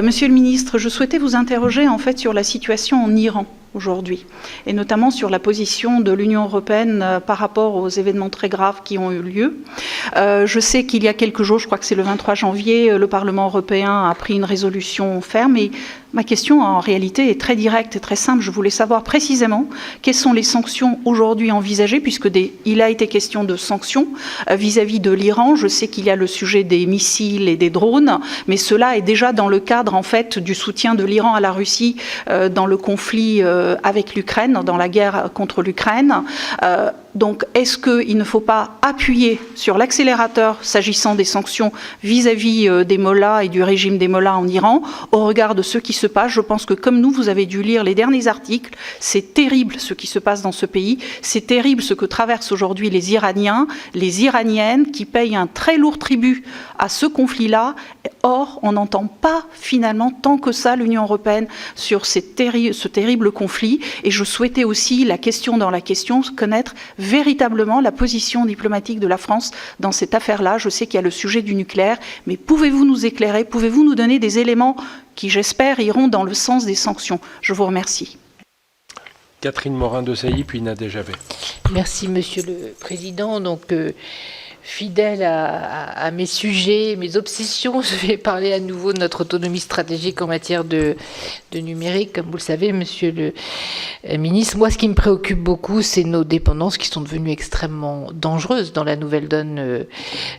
Monsieur le ministre, je souhaitais vous interroger en fait sur la situation en Iran aujourd'hui, et notamment sur la position de l'Union européenne par rapport aux événements très graves qui ont eu lieu. Je sais qu'il y a quelques jours, je crois que c'est le 23 janvier, le Parlement européen a pris une résolution ferme, et ma question en réalité est très directe et très simple. Je voulais savoir précisément quelles sont les sanctions aujourd'hui envisagées, puisque il a été question de sanctions vis-à-vis de l'Iran. Je sais qu'il y a le sujet des missiles et des drones, mais cela est déjà dans le cadre en fait du soutien de l'Iran à la Russie dans le conflit avec l'Ukraine, dans la guerre contre l'Ukraine. Donc, est-ce qu'il ne faut pas appuyer sur l'accélérateur s'agissant des sanctions vis-à-vis des mollahs et du régime des mollahs en Iran, au regard de ce qui se passe? Je pense que, comme nous, vous avez dû lire les derniers articles. C'est terrible ce qui se passe dans ce pays. C'est terrible ce que traversent aujourd'hui les Iraniens, les Iraniennes, qui payent un très lourd tribut à ce conflit-là. Or, on n'entend pas finalement tant que ça l'Union européenne sur ce terrible conflit. Et je souhaitais aussi, la question dans la question, connaître véritablement la position diplomatique de la France dans cette affaire-là. Je sais qu'il y a le sujet du nucléaire, mais pouvez-vous nous éclairer, pouvez-vous nous donner des éléments qui, j'espère, iront dans le sens des sanctions? Je vous remercie. Catherine Morin-Desailly, puis Nadège Javé. Merci, Monsieur le Président. Donc, fidèle à mes sujets, mes obsessions, je vais parler à nouveau de notre autonomie stratégique en matière de numérique. Comme vous le savez, Monsieur le Ministre, moi, ce qui me préoccupe beaucoup, c'est nos dépendances qui sont devenues extrêmement dangereuses dans la nouvelle donne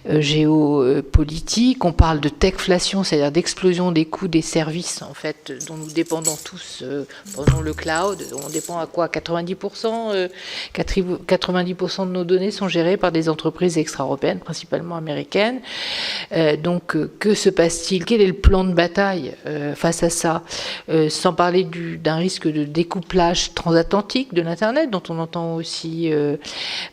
géopolitique. On parle de techflation, c'est-à-dire d'explosion des coûts des services, en fait, dont nous dépendons tous. Prenons le cloud, on dépend à quoi? 90% de nos données sont gérées par des entreprises extra-européennes, principalement américaines. Donc, que se passe-t-il? Quel est le plan de bataille face à ça? Sans parler d'un risque de découplage transatlantique de l'Internet, dont on entend aussi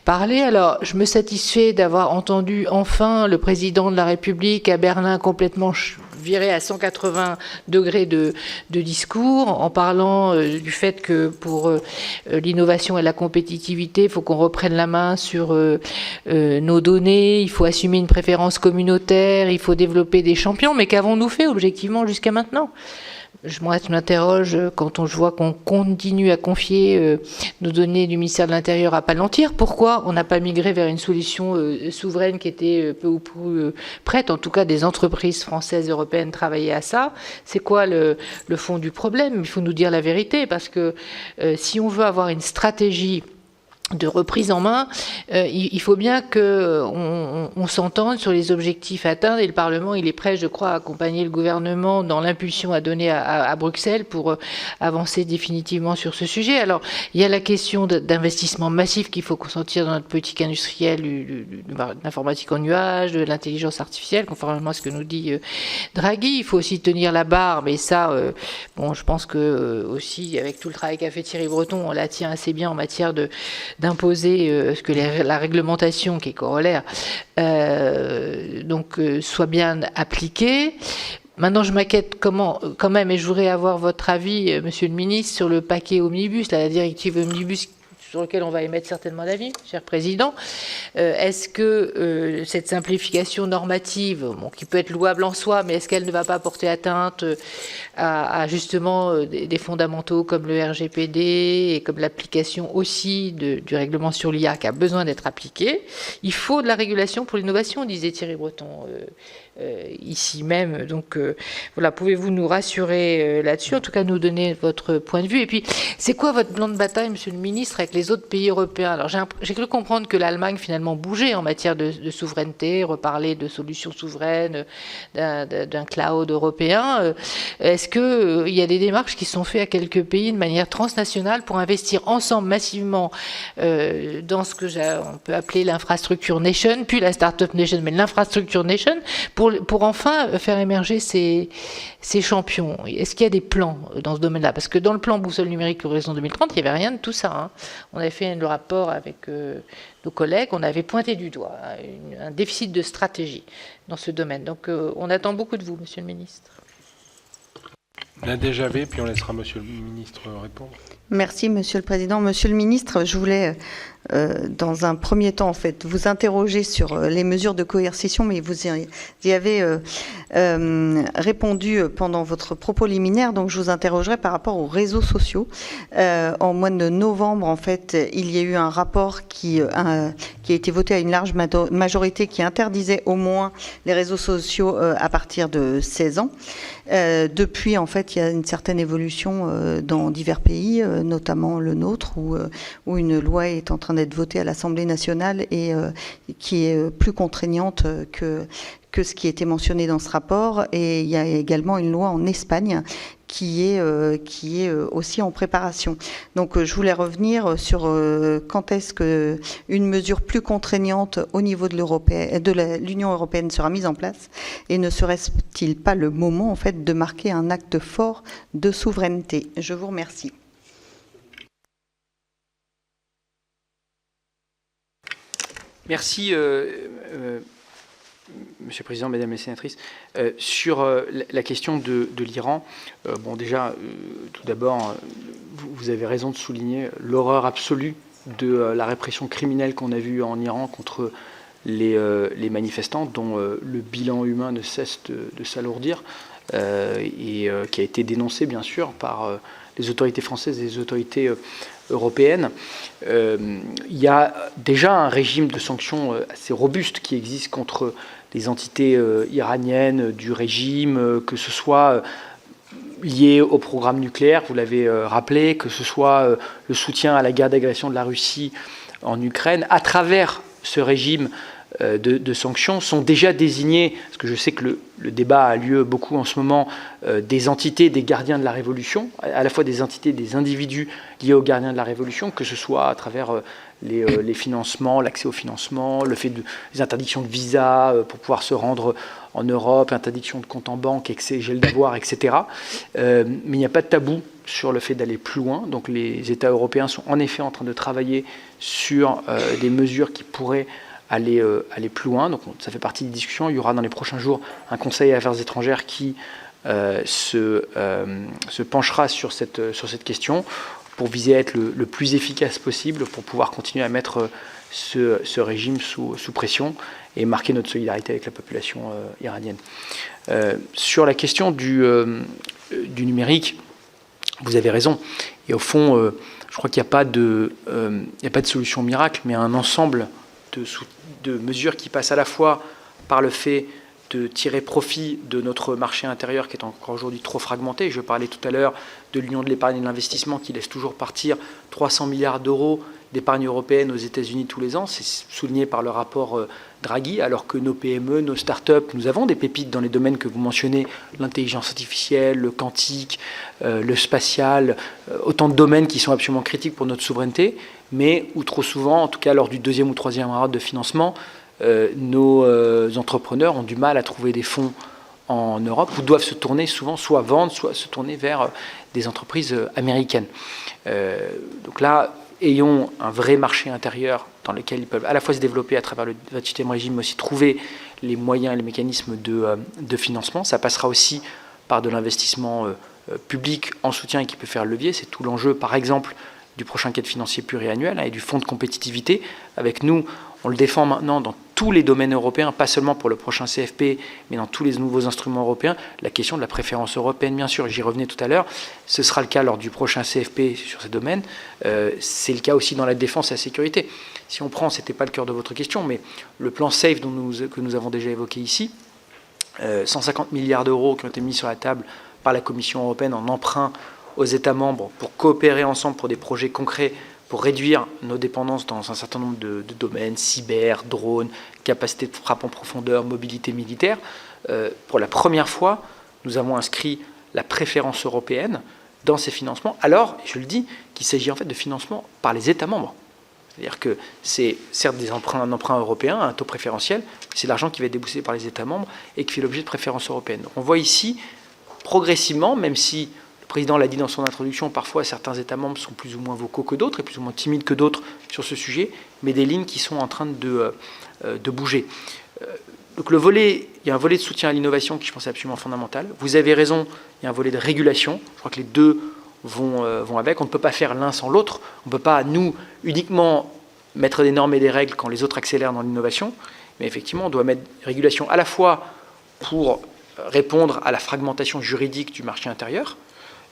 parler. Alors, je me satisfais d'avoir entendu enfin le président de la République à Berlin complètement viré à 180 degrés de discours, en parlant du fait que pour l'innovation et la compétitivité, il faut qu'on reprenne la main sur nos données, il faut assumer une préférence communautaire, il faut développer des champions. Mais qu'avons-nous fait objectivement jusqu'à maintenant? Je m'interroge quand je vois qu'on continue à confier nos données du ministère de l'Intérieur à Palantir. Pourquoi on n'a pas migré vers une solution souveraine qui était peu ou prou prête? En tout cas, des entreprises françaises, européennes travaillaient à ça. C'est quoi le fond du problème? Il faut nous dire la vérité, parce que si on veut avoir une stratégie de reprise en main, il faut bien qu'on s'entende sur les objectifs atteints, et le Parlement, il est prêt, je crois, à accompagner le gouvernement dans l'impulsion à donner à Bruxelles pour avancer définitivement sur ce sujet. Alors, il y a la question d'investissement massif qu'il faut consentir dans notre politique industrielle, de l'informatique en nuage, de l'intelligence artificielle, conformément à ce que nous dit Draghi. Il faut aussi tenir la barre, mais ça, bon, je pense que aussi, avec tout le travail qu'a fait Thierry Breton, on la tient assez bien en matière d'imposer ce que la réglementation qui est corollaire soit bien appliquée. Maintenant, je m'inquiète quand même, et je voudrais avoir votre avis, Monsieur le Ministre, sur le paquet Omnibus, la directive Omnibus sur lequel on va émettre certainement l'avis, cher Président. Est-ce que cette simplification normative, qui peut être louable en soi, mais est-ce qu'elle ne va pas porter atteinte à justement des fondamentaux comme le RGPD et comme l'application aussi du règlement sur l'IA qui a besoin d'être appliqué? Il faut de la régulation pour l'innovation, disait Thierry Breton. Ici même. Donc voilà, pouvez-vous nous rassurer là-dessus, en tout cas nous donner votre point de vue? Et puis, c'est quoi votre plan de bataille, Monsieur le Ministre, avec les autres pays européens? Alors, j'ai cru comprendre que l'Allemagne finalement bougeait en matière de souveraineté, reparler de solutions souveraines, d'un cloud européen. Est-ce qu'il y a des démarches qui sont faites à quelques pays de manière transnationale pour investir ensemble massivement dans ce que on peut appeler l'infrastructure nation, puis la startup nation, mais l'infrastructure nation, pour enfin faire émerger ces champions? Est-ce qu'il y a des plans dans ce domaine-là? Parce que dans le plan Boussole numérique Horizon 2030, il n'y avait rien de tout ça. On avait fait le rapport avec nos collègues, on avait pointé du doigt un déficit de stratégie dans ce domaine. Donc on attend beaucoup de vous, Monsieur le Ministre. Nadia Javé, puis on laissera Monsieur le Ministre répondre. Merci, Monsieur le Président. Monsieur le Ministre, je voulais, dans un premier temps, en fait, vous interroger sur les mesures de coercition, mais vous y avez répondu pendant votre propos liminaire, donc je vous interrogerai par rapport aux réseaux sociaux. En mois de novembre, en fait, il y a eu un rapport qui a été voté à une large majorité qui interdisait au moins les réseaux sociaux à partir de 16 ans. Depuis, en fait, il y a une certaine évolution dans divers pays, notamment le nôtre, où une loi est en train d'être votée à l'Assemblée nationale et qui est plus contraignante que ce qui était mentionné dans ce rapport. Et il y a également une loi en Espagne qui est aussi en préparation. Donc je voulais revenir sur quand est-ce qu'une mesure plus contraignante au niveau de l'Union européenne sera mise en place, et ne serait-il pas le moment en fait de marquer un acte fort de souveraineté? Je vous remercie. Merci, Monsieur le Président, Mesdames les sénatrices. Sur la question de l'Iran, bon, déjà, tout d'abord, vous avez raison de souligner l'horreur absolue de la répression criminelle qu'on a vue en Iran contre les manifestants, dont le bilan humain ne cesse de s'alourdir, et qui a été dénoncé, bien sûr, par les autorités françaises et les autorités européennes. Il y a déjà un régime de sanctions assez robuste qui existe contre les entités iraniennes du régime, que ce soit lié au programme nucléaire, vous l'avez rappelé, que ce soit le soutien à la guerre d'agression de la Russie en Ukraine. À travers ce régime de sanctions sont déjà désignés, parce que je sais que le débat a lieu beaucoup en ce moment, des entités, des gardiens de la Révolution, à la fois des entités, des individus liés aux gardiens de la Révolution, que ce soit à travers les financements, l'accès au financement, le fait des interdictions de visa pour pouvoir se rendre en Europe, interdiction de compte en banque, excès, gel d'avoir, etc. Mais il n'y a pas de tabou sur le fait d'aller plus loin. Donc les États européens sont en effet en train de travailler sur des mesures qui pourraient aller plus loin. Donc ça fait partie des discussions. Il y aura dans les prochains jours un Conseil des affaires étrangères qui se penchera sur cette question pour viser à être le plus efficace possible pour pouvoir continuer à mettre ce régime sous pression et marquer notre solidarité avec la population iranienne. Sur la question du numérique, vous avez raison. Et au fond, je crois qu'il n'y a pas de solution miracle, mais un ensemble de mesures qui passent à la fois par le fait de tirer profit de notre marché intérieur qui est encore aujourd'hui trop fragmenté. Je parlais tout à l'heure de l'Union de l'épargne et de l'investissement qui laisse toujours partir 300 milliards d'euros d'épargne européenne aux États-Unis tous les ans. C'est souligné par le rapport Draghi, alors que nos PME, nos startups, nous avons des pépites dans les domaines que vous mentionnez, l'intelligence artificielle, le quantique, le spatial, autant de domaines qui sont absolument critiques pour notre souveraineté, mais où trop souvent, en tout cas lors du deuxième ou troisième round de financement, nos entrepreneurs ont du mal à trouver des fonds en Europe, ou doivent se tourner souvent, soit vendre, soit se tourner vers des entreprises américaines. Donc là, ayons un vrai marché intérieur dans lequel ils peuvent à la fois se développer à travers le 28e régime, mais aussi trouver les moyens et les mécanismes de financement. Ça passera aussi par de l'investissement public en soutien et qui peut faire levier. C'est tout l'enjeu, par exemple, du prochain cadre financier pluriannuel et du fonds de compétitivité. Avec nous, on le défend maintenant dans tous les domaines européens, pas seulement pour le prochain CFP, mais dans tous les nouveaux instruments européens. La question de la préférence européenne, bien sûr, j'y revenais tout à l'heure, ce sera le cas lors du prochain CFP sur ces domaines. C'est le cas aussi dans la défense et la sécurité. Si on prend, ce n'était pas le cœur de votre question, mais le plan SAFE que nous avons déjà évoqué ici, 150 milliards d'euros qui ont été mis sur la table par la Commission européenne en emprunt aux États membres pour coopérer ensemble pour des projets concrets, pour réduire nos dépendances dans un certain nombre de domaines, cyber, drones, capacité de frappe en profondeur, mobilité militaire. Pour la première fois, nous avons inscrit la préférence européenne dans ces financements, alors, je le dis, qu'il s'agit en fait de financement par les États membres. C'est-à-dire que c'est certes un emprunt européen, un taux préférentiel, mais c'est l'argent qui va être déboursé par les États membres et qui fait l'objet de préférences européennes. Donc on voit ici, progressivement, même si le président l'a dit dans son introduction, parfois certains États membres sont plus ou moins vocaux que d'autres et plus ou moins timides que d'autres sur ce sujet, mais des lignes qui sont en train de bouger. Donc il y a un volet de soutien à l'innovation qui je pense est absolument fondamental. Vous avez raison, il y a un volet de régulation. Je crois que les deux vont avec. On ne peut pas faire l'un sans l'autre. On ne peut pas, nous, uniquement mettre des normes et des règles quand les autres accélèrent dans l'innovation. Mais effectivement, on doit mettre régulation à la fois pour répondre à la fragmentation juridique du marché intérieur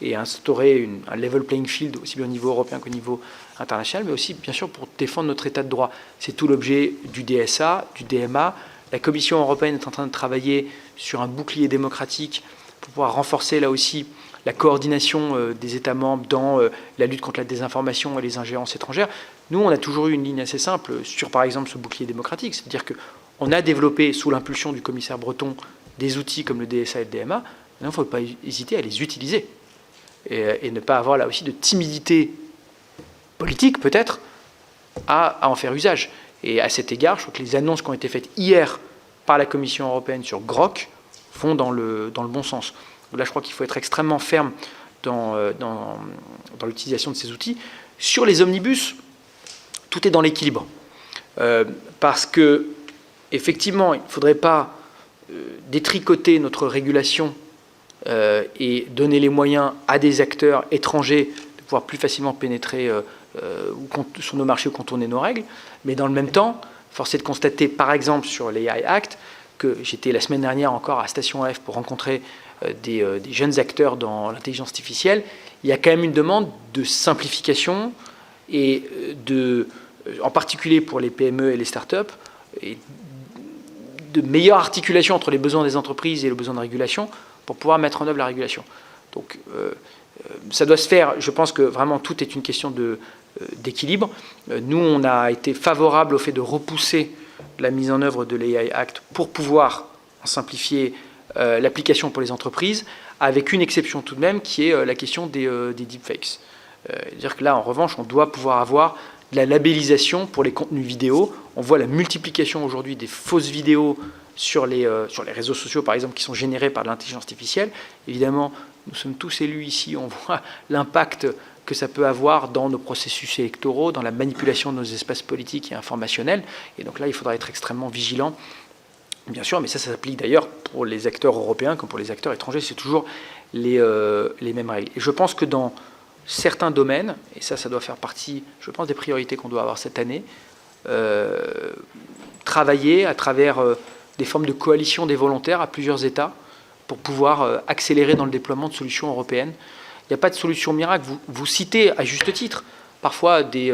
et instaurer un level playing field aussi bien au niveau européen qu'au niveau international, mais aussi, bien sûr, pour défendre notre état de droit. C'est tout l'objet du DSA, du DMA. La Commission européenne est en train de travailler sur un bouclier démocratique pour pouvoir renforcer, là aussi, la coordination des États membres dans la lutte contre la désinformation et les ingérences étrangères. Nous, on a toujours eu une ligne assez simple sur, par exemple, ce bouclier démocratique. C'est-à-dire qu'on a développé, sous l'impulsion du commissaire Breton, des outils comme le DSA et le DMA. Maintenant, il ne faut pas hésiter à les utiliser et ne pas avoir, là aussi, de timidité politique, peut-être, à en faire usage. Et à cet égard, je crois que les annonces qui ont été faites hier par la Commission européenne sur GROC vont dans le bon sens. Là, je crois qu'il faut être extrêmement ferme dans l'utilisation de ces outils. Sur les omnibus, tout est dans l'équilibre. Parce que, effectivement, il ne faudrait pas détricoter notre régulation et donner les moyens à des acteurs étrangers de pouvoir plus facilement pénétrer sur nos marchés ou contourner nos règles. Mais dans le même temps, force est de constater, par exemple, sur l'AI Act, que j'étais la semaine dernière encore à Station F pour rencontrer des jeunes acteurs dans l'intelligence artificielle, il y a quand même une demande de simplification et en particulier pour les PME et les startups, et de meilleure articulation entre les besoins des entreprises et le besoin de régulation pour pouvoir mettre en œuvre la régulation. Donc ça doit se faire, je pense que vraiment tout est une question d'équilibre. Nous, on a été favorable au fait de repousser la mise en œuvre de l'AI Act pour pouvoir en simplifier l'application pour les entreprises, avec une exception tout de même qui est la question des deepfakes. C'est-à-dire que là, en revanche, on doit pouvoir avoir de la labellisation pour les contenus vidéo. On voit la multiplication aujourd'hui des fausses vidéos sur les réseaux sociaux, par exemple, qui sont générées par de l'intelligence artificielle. Évidemment, nous sommes tous élus ici, on voit l'impact que ça peut avoir dans nos processus électoraux, dans la manipulation de nos espaces politiques et informationnels. Et donc là, il faudra être extrêmement vigilant, bien sûr, mais ça s'applique d'ailleurs pour les acteurs européens comme pour les acteurs étrangers. C'est toujours les mêmes règles. Et je pense que dans certains domaines, et ça doit faire partie, je pense, des priorités qu'on doit avoir cette année, travailler à travers des formes de coalition des volontaires à plusieurs États pour pouvoir accélérer dans le déploiement de solutions européennes. Il n'y a pas de solution miracle. Vous citez à juste titre parfois des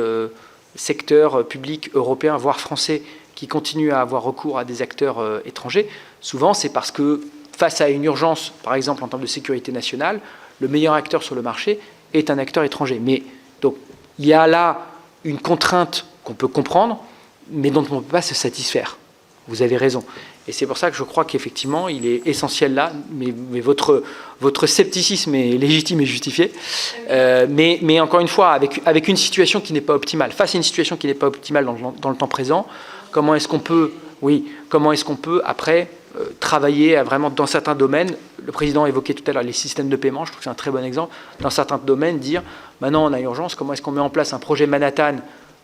secteurs publics européens, voire français, qui continuent à avoir recours à des acteurs étrangers. Souvent, c'est parce que face à une urgence, par exemple en termes de sécurité nationale, le meilleur acteur sur le marché est un acteur étranger. Mais donc, il y a là une contrainte qu'on peut comprendre, mais dont on ne peut pas se satisfaire. Vous avez raison. Et c'est pour ça que je crois qu'effectivement, il est essentiel là, mais votre scepticisme est légitime et justifié. Mais encore une fois, avec une situation qui n'est pas optimale, face à une situation qui n'est pas optimale dans le temps présent, comment est-ce qu'on peut après travailler vraiment dans certains domaines. Le président évoquait tout à l'heure les systèmes de paiement, je trouve que c'est un très bon exemple. Dans certains domaines, dire maintenant on a urgence, comment est-ce qu'on met en place un projet Manhattan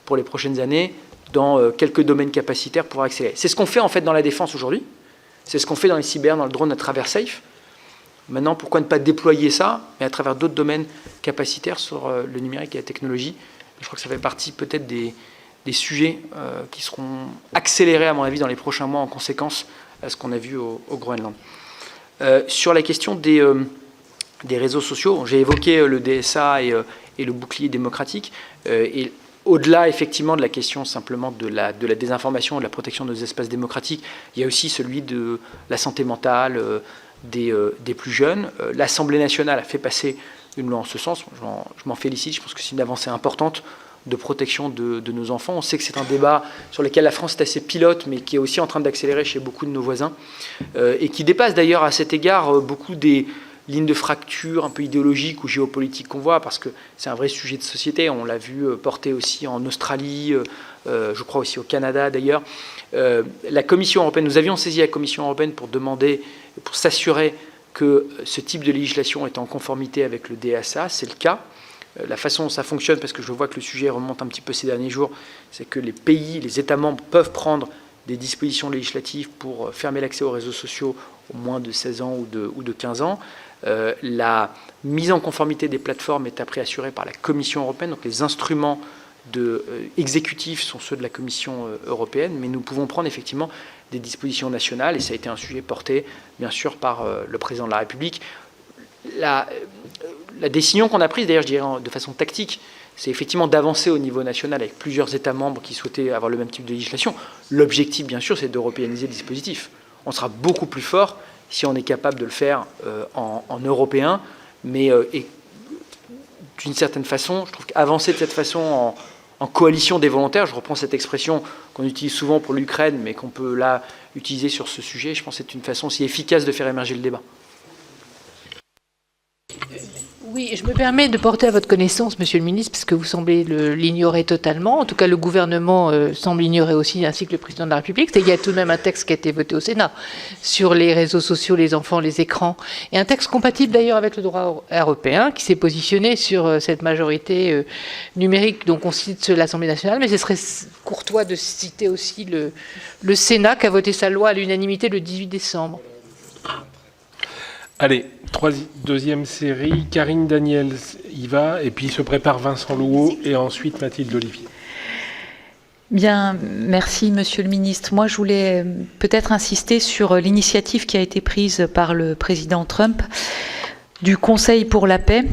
pour les prochaines années dans quelques domaines capacitaires pour accélérer. C'est ce qu'on fait en fait dans la défense aujourd'hui, c'est ce qu'on fait dans les cyber, dans le drone à travers SAFE. Maintenant, pourquoi ne pas déployer ça, mais à travers d'autres domaines capacitaires sur le numérique et la technologie? Je crois que ça fait partie peut-être des sujets qui seront accélérés, à mon avis, dans les prochains mois en conséquence à ce qu'on a vu au Groenland. Sur la question des réseaux sociaux, j'ai évoqué le DSA et le bouclier démocratique. Et au-delà, effectivement, de la question simplement de la désinformation, de la protection de nos espaces démocratiques, il y a aussi celui de la santé mentale des plus jeunes. L'Assemblée nationale a fait passer une loi en ce sens. Je m'en félicite. Je pense que c'est une avancée importante de protection de nos enfants. On sait que c'est un débat sur lequel la France est assez pilote, mais qui est aussi en train d'accélérer chez beaucoup de nos voisins, et qui dépasse d'ailleurs à cet égard beaucoup des lignes de fracture un peu idéologiques ou géopolitiques qu'on voit, parce que c'est un vrai sujet de société. On l'a vu porter aussi en Australie, je crois aussi au Canada d'ailleurs. La Commission européenne, nous avions saisi la Commission européenne pour demander, pour s'assurer que ce type de législation est en conformité avec le DSA. C'est le cas. La façon dont ça fonctionne, parce que je vois que le sujet remonte un petit peu ces derniers jours, c'est que les pays, les États membres peuvent prendre des dispositions législatives pour fermer l'accès aux réseaux sociaux aux moins de 16 ans ou de 15 ans. La mise en conformité des plateformes est après assurée par la Commission européenne, donc les instruments exécutifs sont ceux de la Commission européenne, mais nous pouvons prendre effectivement des dispositions nationales, et ça a été un sujet porté bien sûr par le président de la République. La décision qu'on a prise, d'ailleurs je dirais de façon tactique, c'est effectivement d'avancer au niveau national avec plusieurs États membres qui souhaitaient avoir le même type de législation. L'objectif, bien sûr, c'est d'européaniser le dispositif. On sera beaucoup plus fort si on est capable de le faire en européen, mais d'une certaine façon, je trouve qu'avancer de cette façon en coalition des volontaires, je reprends cette expression qu'on utilise souvent pour l'Ukraine, mais qu'on peut là utiliser sur ce sujet, je pense que c'est une façon aussi efficace de faire émerger le débat. Oui, je me permets de porter à votre connaissance, Monsieur le Ministre, parce que vous semblez l'ignorer totalement. En tout cas, le gouvernement semble ignorer aussi, ainsi que le président de la République. Il y a tout de même un texte qui a été voté au Sénat sur les réseaux sociaux, les enfants, les écrans, et un texte compatible d'ailleurs avec le droit européen qui s'est positionné sur cette majorité numérique. Donc on cite l'Assemblée nationale, mais ce serait courtois de citer aussi le Sénat qui a voté sa loi à l'unanimité le 18 décembre. Allez, deuxième série, Karine Daniels y va, et puis se prépare Vincent Louot, et ensuite Mathilde Olivier. Bien, merci Monsieur le Ministre. Moi, je voulais peut-être insister sur l'initiative qui a été prise par le président Trump du Conseil pour la paix,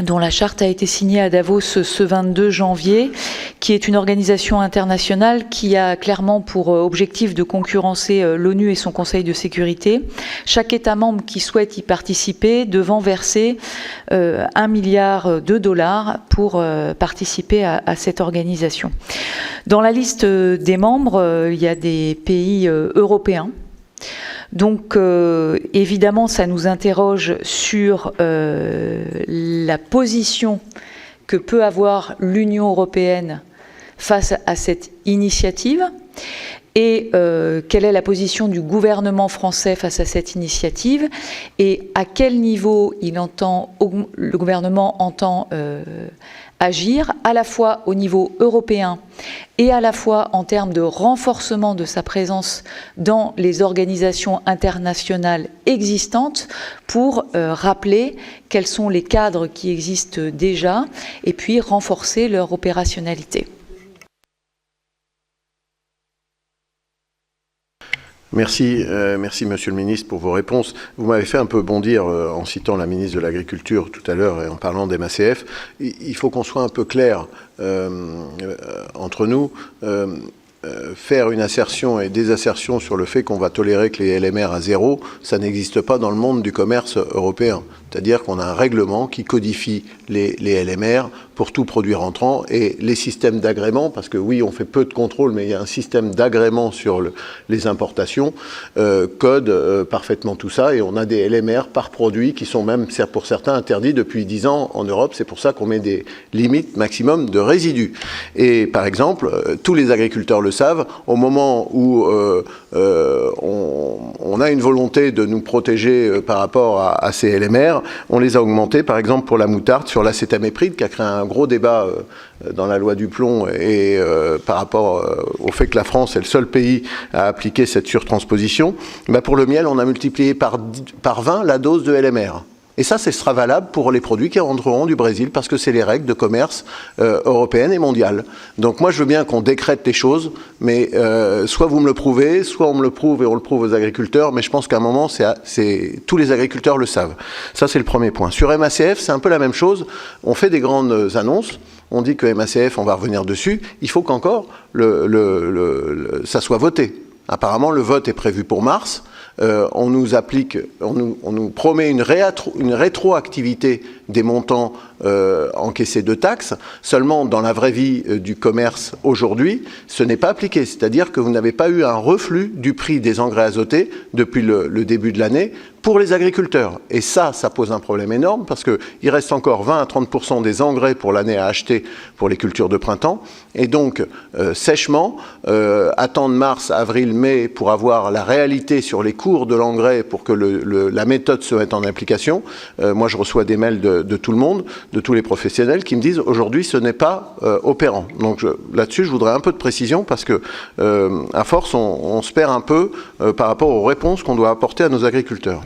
dont la charte a été signée à Davos ce 22 janvier, qui est une organisation internationale qui a clairement pour objectif de concurrencer l'ONU et son Conseil de sécurité. Chaque État membre qui souhaite y participer devant verser $1 milliard pour participer à cette organisation. Dans la liste des membres, il y a des pays européens. Donc, évidemment, ça nous interroge sur la position que peut avoir l'Union européenne face à cette initiative et quelle est la position du gouvernement français face à cette initiative et à quel niveau le gouvernement entend agir, à la fois au niveau européen et à la fois en termes de renforcement de sa présence dans les organisations internationales existantes pour rappeler quels sont les cadres qui existent déjà et puis renforcer leur opérationnalité. Merci, merci Monsieur le Ministre pour vos réponses. Vous m'avez fait un peu bondir en citant la ministre de l'Agriculture tout à l'heure et en parlant des MACF. Il faut qu'on soit un peu clair entre nous. Faire une assertion et des assertions sur le fait qu'on va tolérer que les LMR à zéro, ça n'existe pas dans le monde du commerce européen. C'est-à-dire qu'on a un règlement qui codifie les LMR pour tout produit rentrant et les systèmes d'agrément, parce que oui, on fait peu de contrôle, mais il y a un système d'agrément sur les importations, code parfaitement tout ça, et on a des LMR par produit qui sont même, pour certains, interdits depuis 10 ans en Europe. C'est pour ça qu'on met des limites maximum de résidus. Et par exemple, tous les agriculteurs le savent, au moment où on a une volonté de nous protéger par rapport à ces LMR, manière, on les a augmentés, par exemple pour la moutarde, sur l'acétamépride, qui a créé un gros débat dans la loi du plomb, et par rapport au fait que la France est le seul pays à appliquer cette surtransposition. Pour le miel, on a multiplié par 20 la dose de LMR. Et ça, ce sera valable pour les produits qui rentreront du Brésil, parce que c'est les règles de commerce européennes et mondiales. Donc moi, je veux bien qu'on décrète les choses, mais soit vous me le prouvez, soit on me le prouve et on le prouve aux agriculteurs, mais je pense qu'à un moment, tous les agriculteurs le savent. Ça, c'est le premier point. Sur MACF, c'est un peu la même chose. On fait des grandes annonces. On dit que MACF, on va revenir dessus. Il faut qu'encore ça soit voté. Apparemment, le vote est prévu pour mars. On nous promet une rétroactivité des montants encaissés de taxes. Seulement, dans la vraie vie du commerce aujourd'hui, ce n'est pas appliqué. C'est-à-dire que vous n'avez pas eu un reflux du prix des engrais azotés depuis le début de l'année pour les agriculteurs. Et ça pose un problème énorme parce qu'il reste encore 20 à 30% des engrais pour l'année à acheter pour les cultures de printemps. Et donc, sèchement, attendre mars, avril, mai pour avoir la réalité sur les cours de l'engrais pour que la méthode se mette en application. Moi, je reçois des mails de tout le monde, de tous les professionnels qui me disent aujourd'hui ce n'est pas opérant. Donc là-dessus, je voudrais un peu de précision parce que à force, on se perd un peu par rapport aux réponses qu'on doit apporter à nos agriculteurs.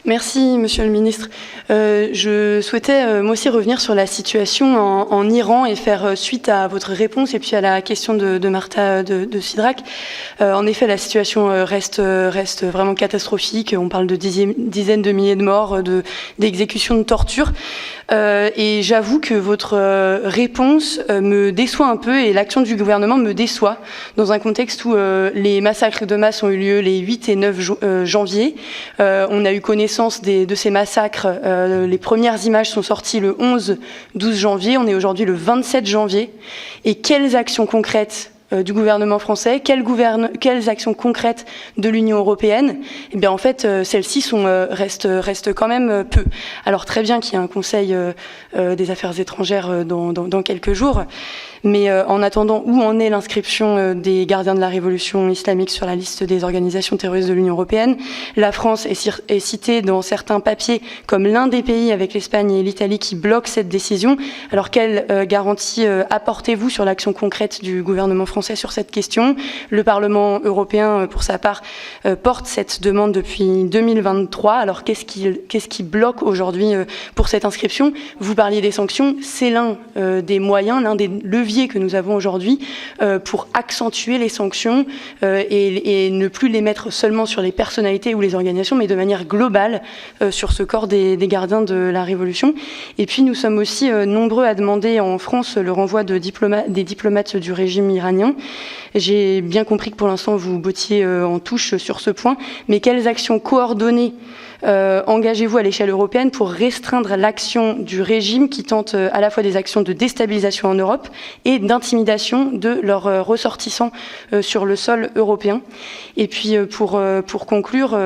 Merci, Monsieur le Ministre. Je souhaitais moi aussi revenir sur la situation en Iran et faire suite à votre réponse et puis à la question de Martha de Cidrac. En effet, la situation reste vraiment catastrophique. On parle de dizaines de milliers de morts, d'exécutions, de tortures. Et j'avoue que votre réponse me déçoit un peu et l'action du gouvernement me déçoit dans un contexte où les massacres de masse ont eu lieu les 8 et 9 janvier. On a eu connaissance de ces massacres. Les premières images sont sorties le 11-12 janvier. On est aujourd'hui le 27 janvier. Et quelles actions concrètes du gouvernement français, quelles actions concrètes de l'Union européenne? Eh bien, en fait, celles-ci restent quand même peu. Alors, très bien qu'il y ait un Conseil des affaires étrangères dans quelques jours, mais en attendant, où en est l'inscription des gardiens de la révolution islamique sur la liste des organisations terroristes de l'Union européenne? La France est citée dans certains papiers comme l'un des pays, avec l'Espagne et l'Italie, qui bloquent cette décision. Alors, quelle garantie apportez-vous sur l'action concrète du gouvernement français sur cette question? Le Parlement européen, pour sa part, porte cette demande depuis 2023. Alors, qu'est-ce qui bloque aujourd'hui pour cette inscription? Vous parliez des sanctions, c'est l'un des moyens, l'un des leviers que nous avons aujourd'hui pour accentuer les sanctions et ne plus les mettre seulement sur les personnalités ou les organisations, mais de manière globale sur ce corps des gardiens de la Révolution. Et puis nous sommes aussi nombreux à demander en France le renvoi des diplomates du régime iranien. J'ai bien compris que pour l'instant vous bottiez en touche sur ce point, mais quelles actions coordonnées engagez-vous à l'échelle européenne pour restreindre l'action du régime qui tente à la fois des actions de déstabilisation en Europe et d'intimidation de leurs ressortissants sur le sol européen? Et puis pour conclure,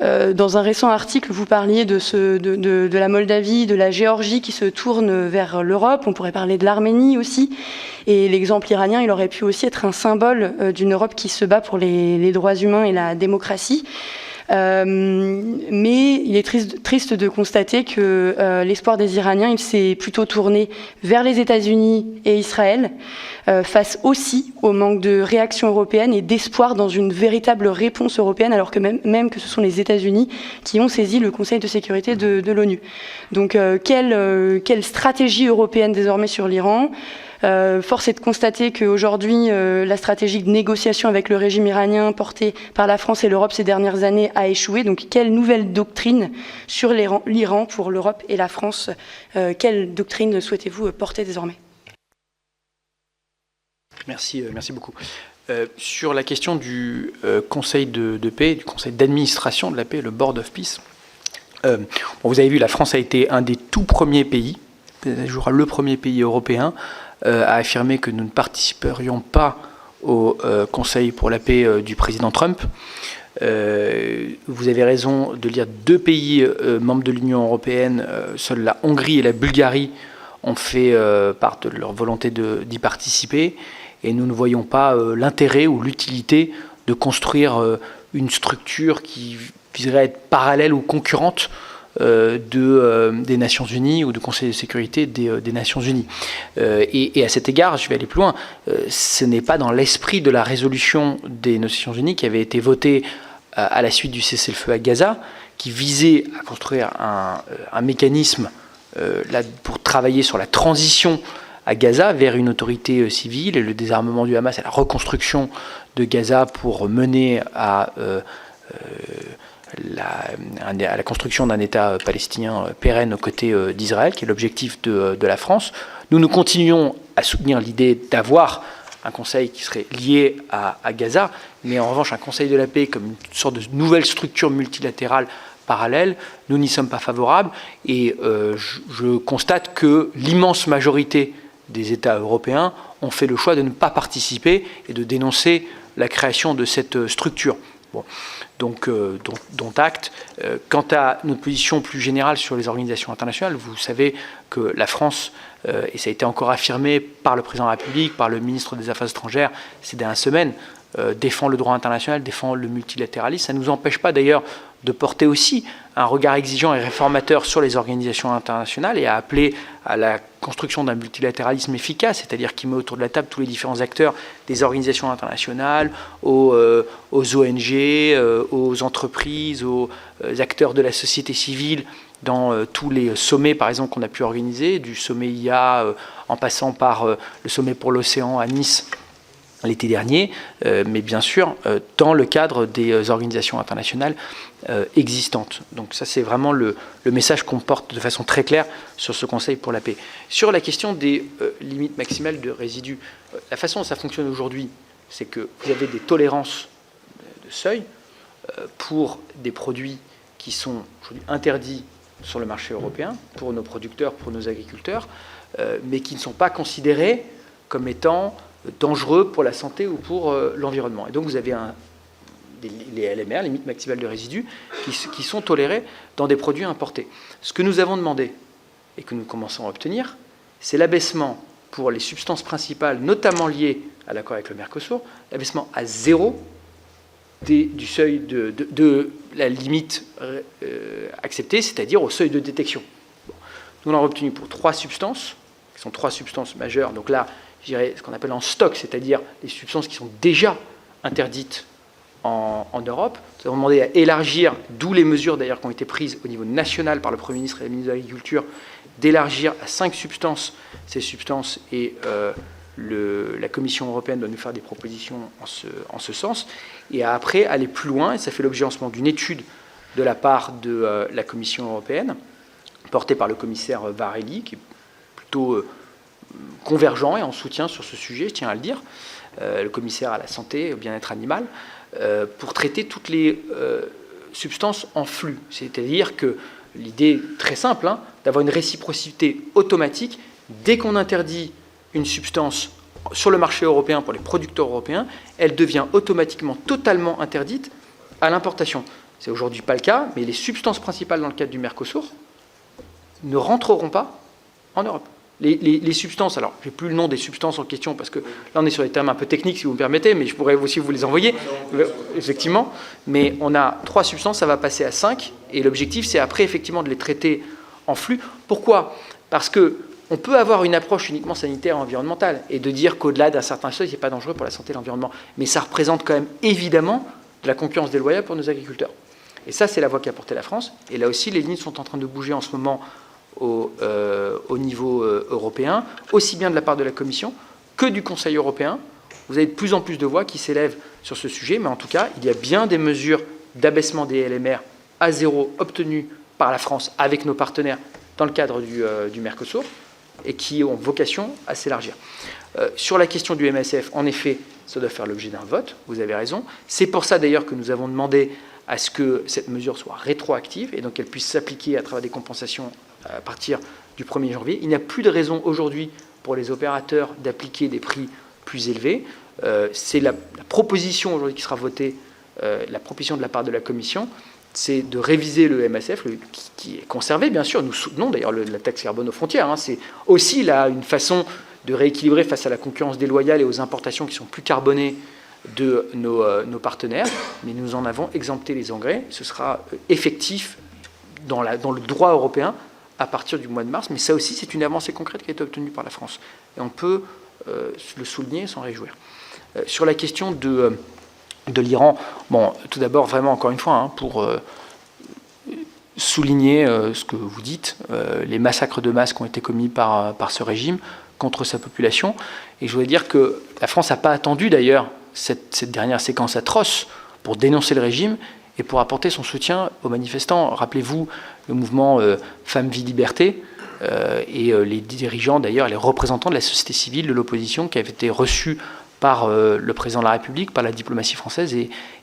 dans un récent article, vous parliez de la Moldavie, de la Géorgie qui se tournent vers l'Europe. On pourrait parler de l'Arménie aussi. Et l'exemple iranien, il aurait pu aussi être un symbole d'une Europe qui se bat pour les droits humains et la démocratie. Mais il est triste de constater que l'espoir des Iraniens, il s'est plutôt tourné vers les États-Unis et Israël, face aussi au manque de réaction européenne et d'espoir dans une véritable réponse européenne, alors que même que ce sont les États-Unis qui ont saisi le Conseil de sécurité de l'ONU. Donc, quelle stratégie européenne désormais sur l'Iran? Force est de constater qu'aujourd'hui, la stratégie de négociation avec le régime iranien portée par la France et l'Europe ces dernières années a échoué. Donc, quelle nouvelle doctrine sur l'Iran pour l'Europe et la France? Quelle doctrine souhaitez-vous porter désormais? Merci beaucoup. Sur la question du Conseil de paix, du Conseil d'administration de la paix, le Board of Peace, vous avez vu, la France a été un des tout premiers pays, le premier pays européen, a affirmé que nous ne participerions pas au Conseil pour la paix du président Trump. Vous avez raison de lire 2 pays membres de l'Union européenne, seuls la Hongrie et la Bulgarie ont fait part de leur volonté d'y participer, et nous ne voyons pas l'intérêt ou l'utilité de construire une structure qui viserait à être parallèle ou concurrente des Nations Unies ou du Conseil de sécurité des Nations Unies. Et à cet égard, je vais aller plus loin, ce n'est pas dans l'esprit de la résolution des Nations Unies qui avait été votée à la suite du cessez-le-feu à Gaza, qui visait à construire un mécanisme pour travailler sur la transition à Gaza vers une autorité civile et le désarmement du Hamas et la reconstruction de Gaza pour mener à la construction d'un État palestinien pérenne aux côtés d'Israël, qui est l'objectif de la France. Nous continuons à soutenir l'idée d'avoir un conseil qui serait lié à Gaza, mais en revanche un conseil de la paix comme une sorte de nouvelle structure multilatérale parallèle, nous n'y sommes pas favorables, et je constate que l'immense majorité des États européens ont fait le choix de ne pas participer et de dénoncer la création de cette structure. Bon. Donc, dont acte. Quant à notre position plus générale sur les organisations internationales, vous savez que la France, et ça a été encore affirmé par le président de la République, par le ministre des Affaires étrangères ces dernières semaines, défend le droit international, défend le multilatéralisme. Ça ne nous empêche pas d'ailleurs de porter aussi un regard exigeant et réformateur sur les organisations internationales et à appeler à la construction d'un multilatéralisme efficace, c'est-à-dire qui met autour de la table tous les différents acteurs des organisations internationales, aux ONG, aux entreprises, aux acteurs de la société civile, dans tous les sommets, par exemple, qu'on a pu organiser, du sommet IA en passant par le sommet pour l'océan à Nice l'été dernier, mais bien sûr dans le cadre des organisations internationales existantes. Donc ça, c'est vraiment le message qu'on porte de façon très claire sur ce Conseil pour la paix. Sur la question des limites maximales de résidus, la façon dont ça fonctionne aujourd'hui, c'est que vous avez des tolérances de seuil pour des produits qui sont aujourd'hui interdits sur le marché européen, pour nos producteurs, pour nos agriculteurs, mais qui ne sont pas considérés comme étant dangereux pour la santé ou pour l'environnement. Et donc vous avez les LMR, limites maximales de résidus, qui sont tolérés dans des produits importés. Ce que nous avons demandé, et que nous commençons à obtenir, c'est l'abaissement pour les substances principales, notamment liées à l'accord avec le Mercosur, l'abaissement à 0 du seuil de la limite acceptée, c'est-à-dire au seuil de détection. Bon. Nous l'avons obtenu pour 3 substances, qui sont 3 substances majeures. Donc là, je dirais ce qu'on appelle en stock, c'est-à-dire les substances qui sont déjà interdites en Europe. Nous avons demandé à élargir, d'où les mesures d'ailleurs qui ont été prises au niveau national par le Premier ministre et la ministre de l'Agriculture, d'élargir à 5 substances ces substances, et la Commission européenne doit nous faire des propositions en ce sens, et après aller plus loin, et ça fait l'objet en ce moment d'une étude de la part de la Commission européenne, portée par le commissaire Varhelyi, qui est plutôt convergent et en soutien sur ce sujet, je tiens à le dire, le commissaire à la santé et au bien-être animal, pour traiter toutes les substances en flux. C'est-à-dire que l'idée très simple, d'avoir une réciprocité automatique, dès qu'on interdit une substance sur le marché européen pour les producteurs européens, elle devient automatiquement totalement interdite à l'importation. C'est aujourd'hui pas le cas, mais les substances principales dans le cadre du Mercosur ne rentreront pas en Europe. Les substances, alors je n'ai plus le nom des substances en question parce que là on est sur des termes un peu techniques si vous me permettez, mais je pourrais aussi vous les envoyer, effectivement. Mais on a 3 substances, ça va passer à 5, et l'objectif c'est après effectivement de les traiter en flux. Pourquoi ? Parce qu'on peut avoir une approche uniquement sanitaire et environnementale et de dire qu'au-delà d'un certain seuil, ce n'est pas dangereux pour la santé et l'environnement. Mais ça représente quand même évidemment de la concurrence déloyale pour nos agriculteurs. Et ça, c'est la voie qu'a portée la France. Et là aussi, les lignes sont en train de bouger en ce moment au niveau européen, aussi bien de la part de la Commission que du Conseil européen. Vous avez de plus en plus de voix qui s'élèvent sur ce sujet, mais en tout cas, il y a bien des mesures d'abaissement des LMR à 0 obtenues par la France avec nos partenaires dans le cadre du Mercosur et qui ont vocation à s'élargir. Sur la question du MSF, en effet, ça doit faire l'objet d'un vote, vous avez raison. C'est pour ça d'ailleurs que nous avons demandé à ce que cette mesure soit rétroactive et donc qu'elle puisse s'appliquer à travers des compensations à partir du 1er janvier. Il n'y a plus de raison aujourd'hui pour les opérateurs d'appliquer des prix plus élevés. C'est la proposition aujourd'hui qui sera votée, la proposition de la part de la Commission, c'est de réviser le MSF, qui est conservé, bien sûr. Nous soutenons d'ailleurs la taxe carbone aux frontières. C'est aussi là une façon de rééquilibrer face à la concurrence déloyale et aux importations qui sont plus carbonées de nos partenaires, mais nous en avons exempté les engrais. Ce sera effectif dans le droit européen à partir du mois de mars, mais ça aussi, c'est une avancée concrète qui a été obtenue par la France. Et on peut le souligner et s'en réjouir. Sur la question de l'Iran, bon, tout d'abord, vraiment, encore une fois, pour souligner ce que vous dites, les massacres de masse qui ont été commis par ce régime contre sa population. Et je voudrais dire que la France n'a pas attendu, d'ailleurs, cette dernière séquence atroce pour dénoncer le régime et pour apporter son soutien aux manifestants. Rappelez-vous le mouvement Femmes, Vie, Liberté et les dirigeants, d'ailleurs, les représentants de la société civile, de l'opposition, qui avaient été reçus par le président de la République, par la diplomatie française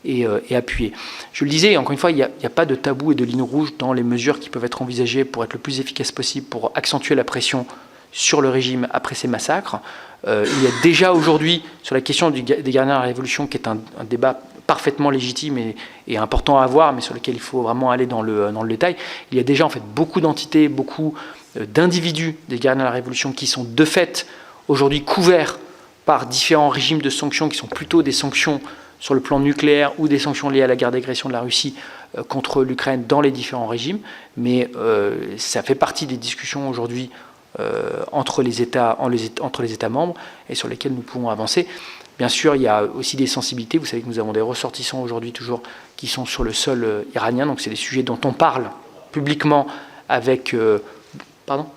et appuyés. Je le disais, encore une fois, il n'y a pas de tabou et de ligne rouge dans les mesures qui peuvent être envisagées pour être le plus efficace possible, pour accentuer la pression sur le régime après ces massacres. Il y a déjà aujourd'hui, sur la question des gardiens de la Révolution, qui est un débat parfaitement légitime et important à avoir, mais sur lequel il faut vraiment aller dans le détail, il y a déjà en fait beaucoup d'entités, beaucoup d'individus des gardiens de la Révolution qui sont de fait aujourd'hui couverts par différents régimes de sanctions qui sont plutôt des sanctions sur le plan nucléaire ou des sanctions liées à la guerre d'agression de la Russie contre l'Ukraine dans les différents régimes. Mais ça fait partie des discussions aujourd'hui entre les États membres et sur lesquels nous pouvons avancer. Bien sûr, il y a aussi des sensibilités. Vous savez que nous avons des ressortissants aujourd'hui toujours qui sont sur le sol iranien. Donc c'est des sujets dont on parle publiquement avec... pardon ?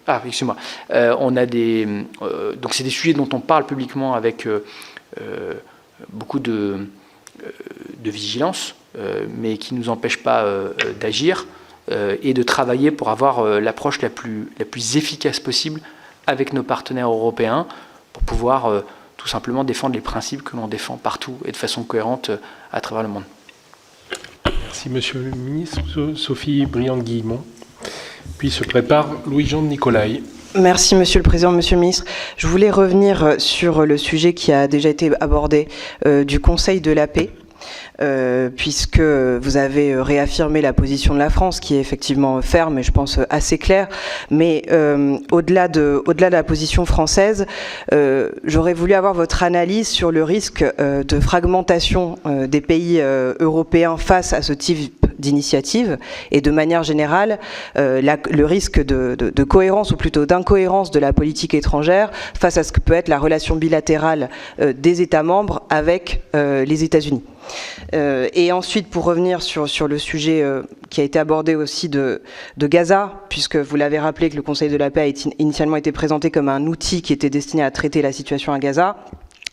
Ah, excusez-moi. On a donc c'est des sujets dont on parle publiquement avec beaucoup de vigilance, mais qui ne nous empêchent pas d'agir et de travailler pour avoir l'approche la plus efficace possible avec nos partenaires européens pour pouvoir tout simplement défendre les principes que l'on défend partout et de façon cohérente à travers le monde. Merci Monsieur le Ministre. Sophie Briand-Guillemont. Puis se prépare Louis-Jean de Nicolaï. Merci Monsieur le Président, Monsieur le Ministre. Je voulais revenir sur le sujet qui a déjà été abordé du Conseil de la paix. Puisque vous avez réaffirmé la position de la France, qui est effectivement ferme et je pense assez claire, mais au-delà de la position française, j'aurais voulu avoir votre analyse sur le risque de fragmentation des pays européens face à ce type d'initiative et de manière générale le risque de cohérence ou plutôt d'incohérence de la politique étrangère face à ce que peut être la relation bilatérale des États membres avec les États-Unis. Et ensuite, pour revenir sur le sujet qui a été abordé aussi de Gaza, puisque vous l'avez rappelé que le Conseil de la paix a initialement été présenté comme un outil qui était destiné à traiter la situation à Gaza.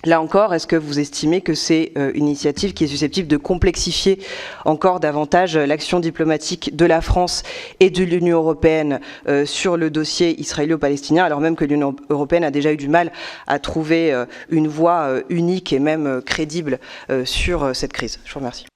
Là encore, est-ce que vous estimez que c'est une initiative qui est susceptible de complexifier encore davantage l'action diplomatique de la France et de l'Union européenne sur le dossier israélo-palestinien, alors même que l'Union européenne a déjà eu du mal à trouver une voie unique et même crédible sur cette crise? Je vous remercie.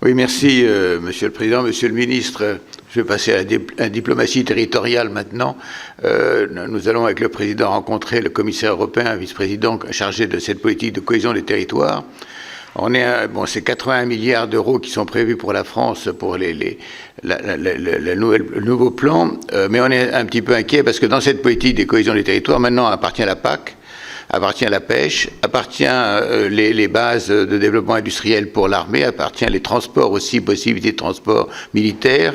Oui, merci, Monsieur le Président. Monsieur le Ministre, je vais passer à la diplomatie territoriale maintenant. Nous allons, avec le Président, rencontrer le commissaire européen, vice-président chargé de cette politique de cohésion des territoires. C'est 81 milliards d'euros qui sont prévus pour la France pour le nouveau plan, mais on est un petit peu inquiet parce que dans cette politique de cohésion des territoires, maintenant appartient la PAC, appartient la pêche, appartient les bases de développement industriel pour l'armée, appartient les transports aussi, possibilités de transport militaire,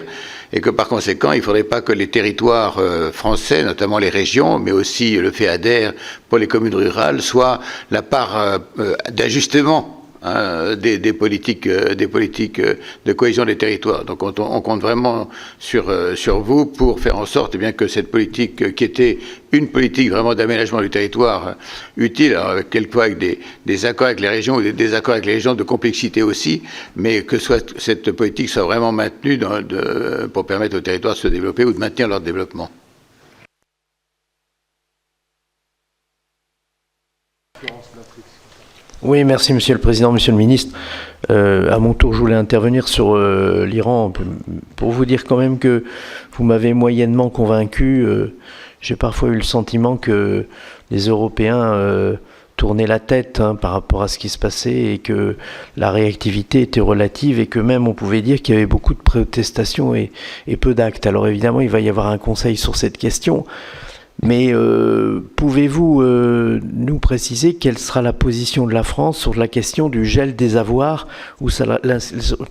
et que par conséquent, il ne faudrait pas que les territoires français, notamment les régions, mais aussi le FEADER pour les communes rurales, soient la part d'ajustement des politiques de cohésion des territoires. Donc on compte vraiment sur vous pour faire en sorte que cette politique, qui était une politique vraiment d'aménagement du territoire utile, alors quelquefois avec des accords avec les régions ou des désaccords avec les régions de complexité aussi, mais que cette politique soit vraiment maintenue pour permettre aux territoires de se développer ou de maintenir leur développement. Oui, merci Monsieur le Président, Monsieur le Ministre. À mon tour, je voulais intervenir sur l'Iran pour vous dire quand même que vous m'avez moyennement convaincu. J'ai parfois eu le sentiment que les Européens tournaient la tête par rapport à ce qui se passait et que la réactivité était relative et que même on pouvait dire qu'il y avait beaucoup de protestations et peu d'actes. Alors évidemment, il va y avoir un conseil sur cette question. Mais pouvez-vous nous préciser quelle sera la position de la France sur la question du gel des avoirs, ou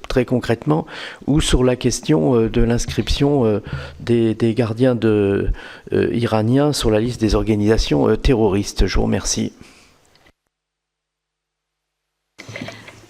très concrètement, ou sur la question de l'inscription des gardiens iraniens sur la liste des organisations terroristes? Je vous remercie.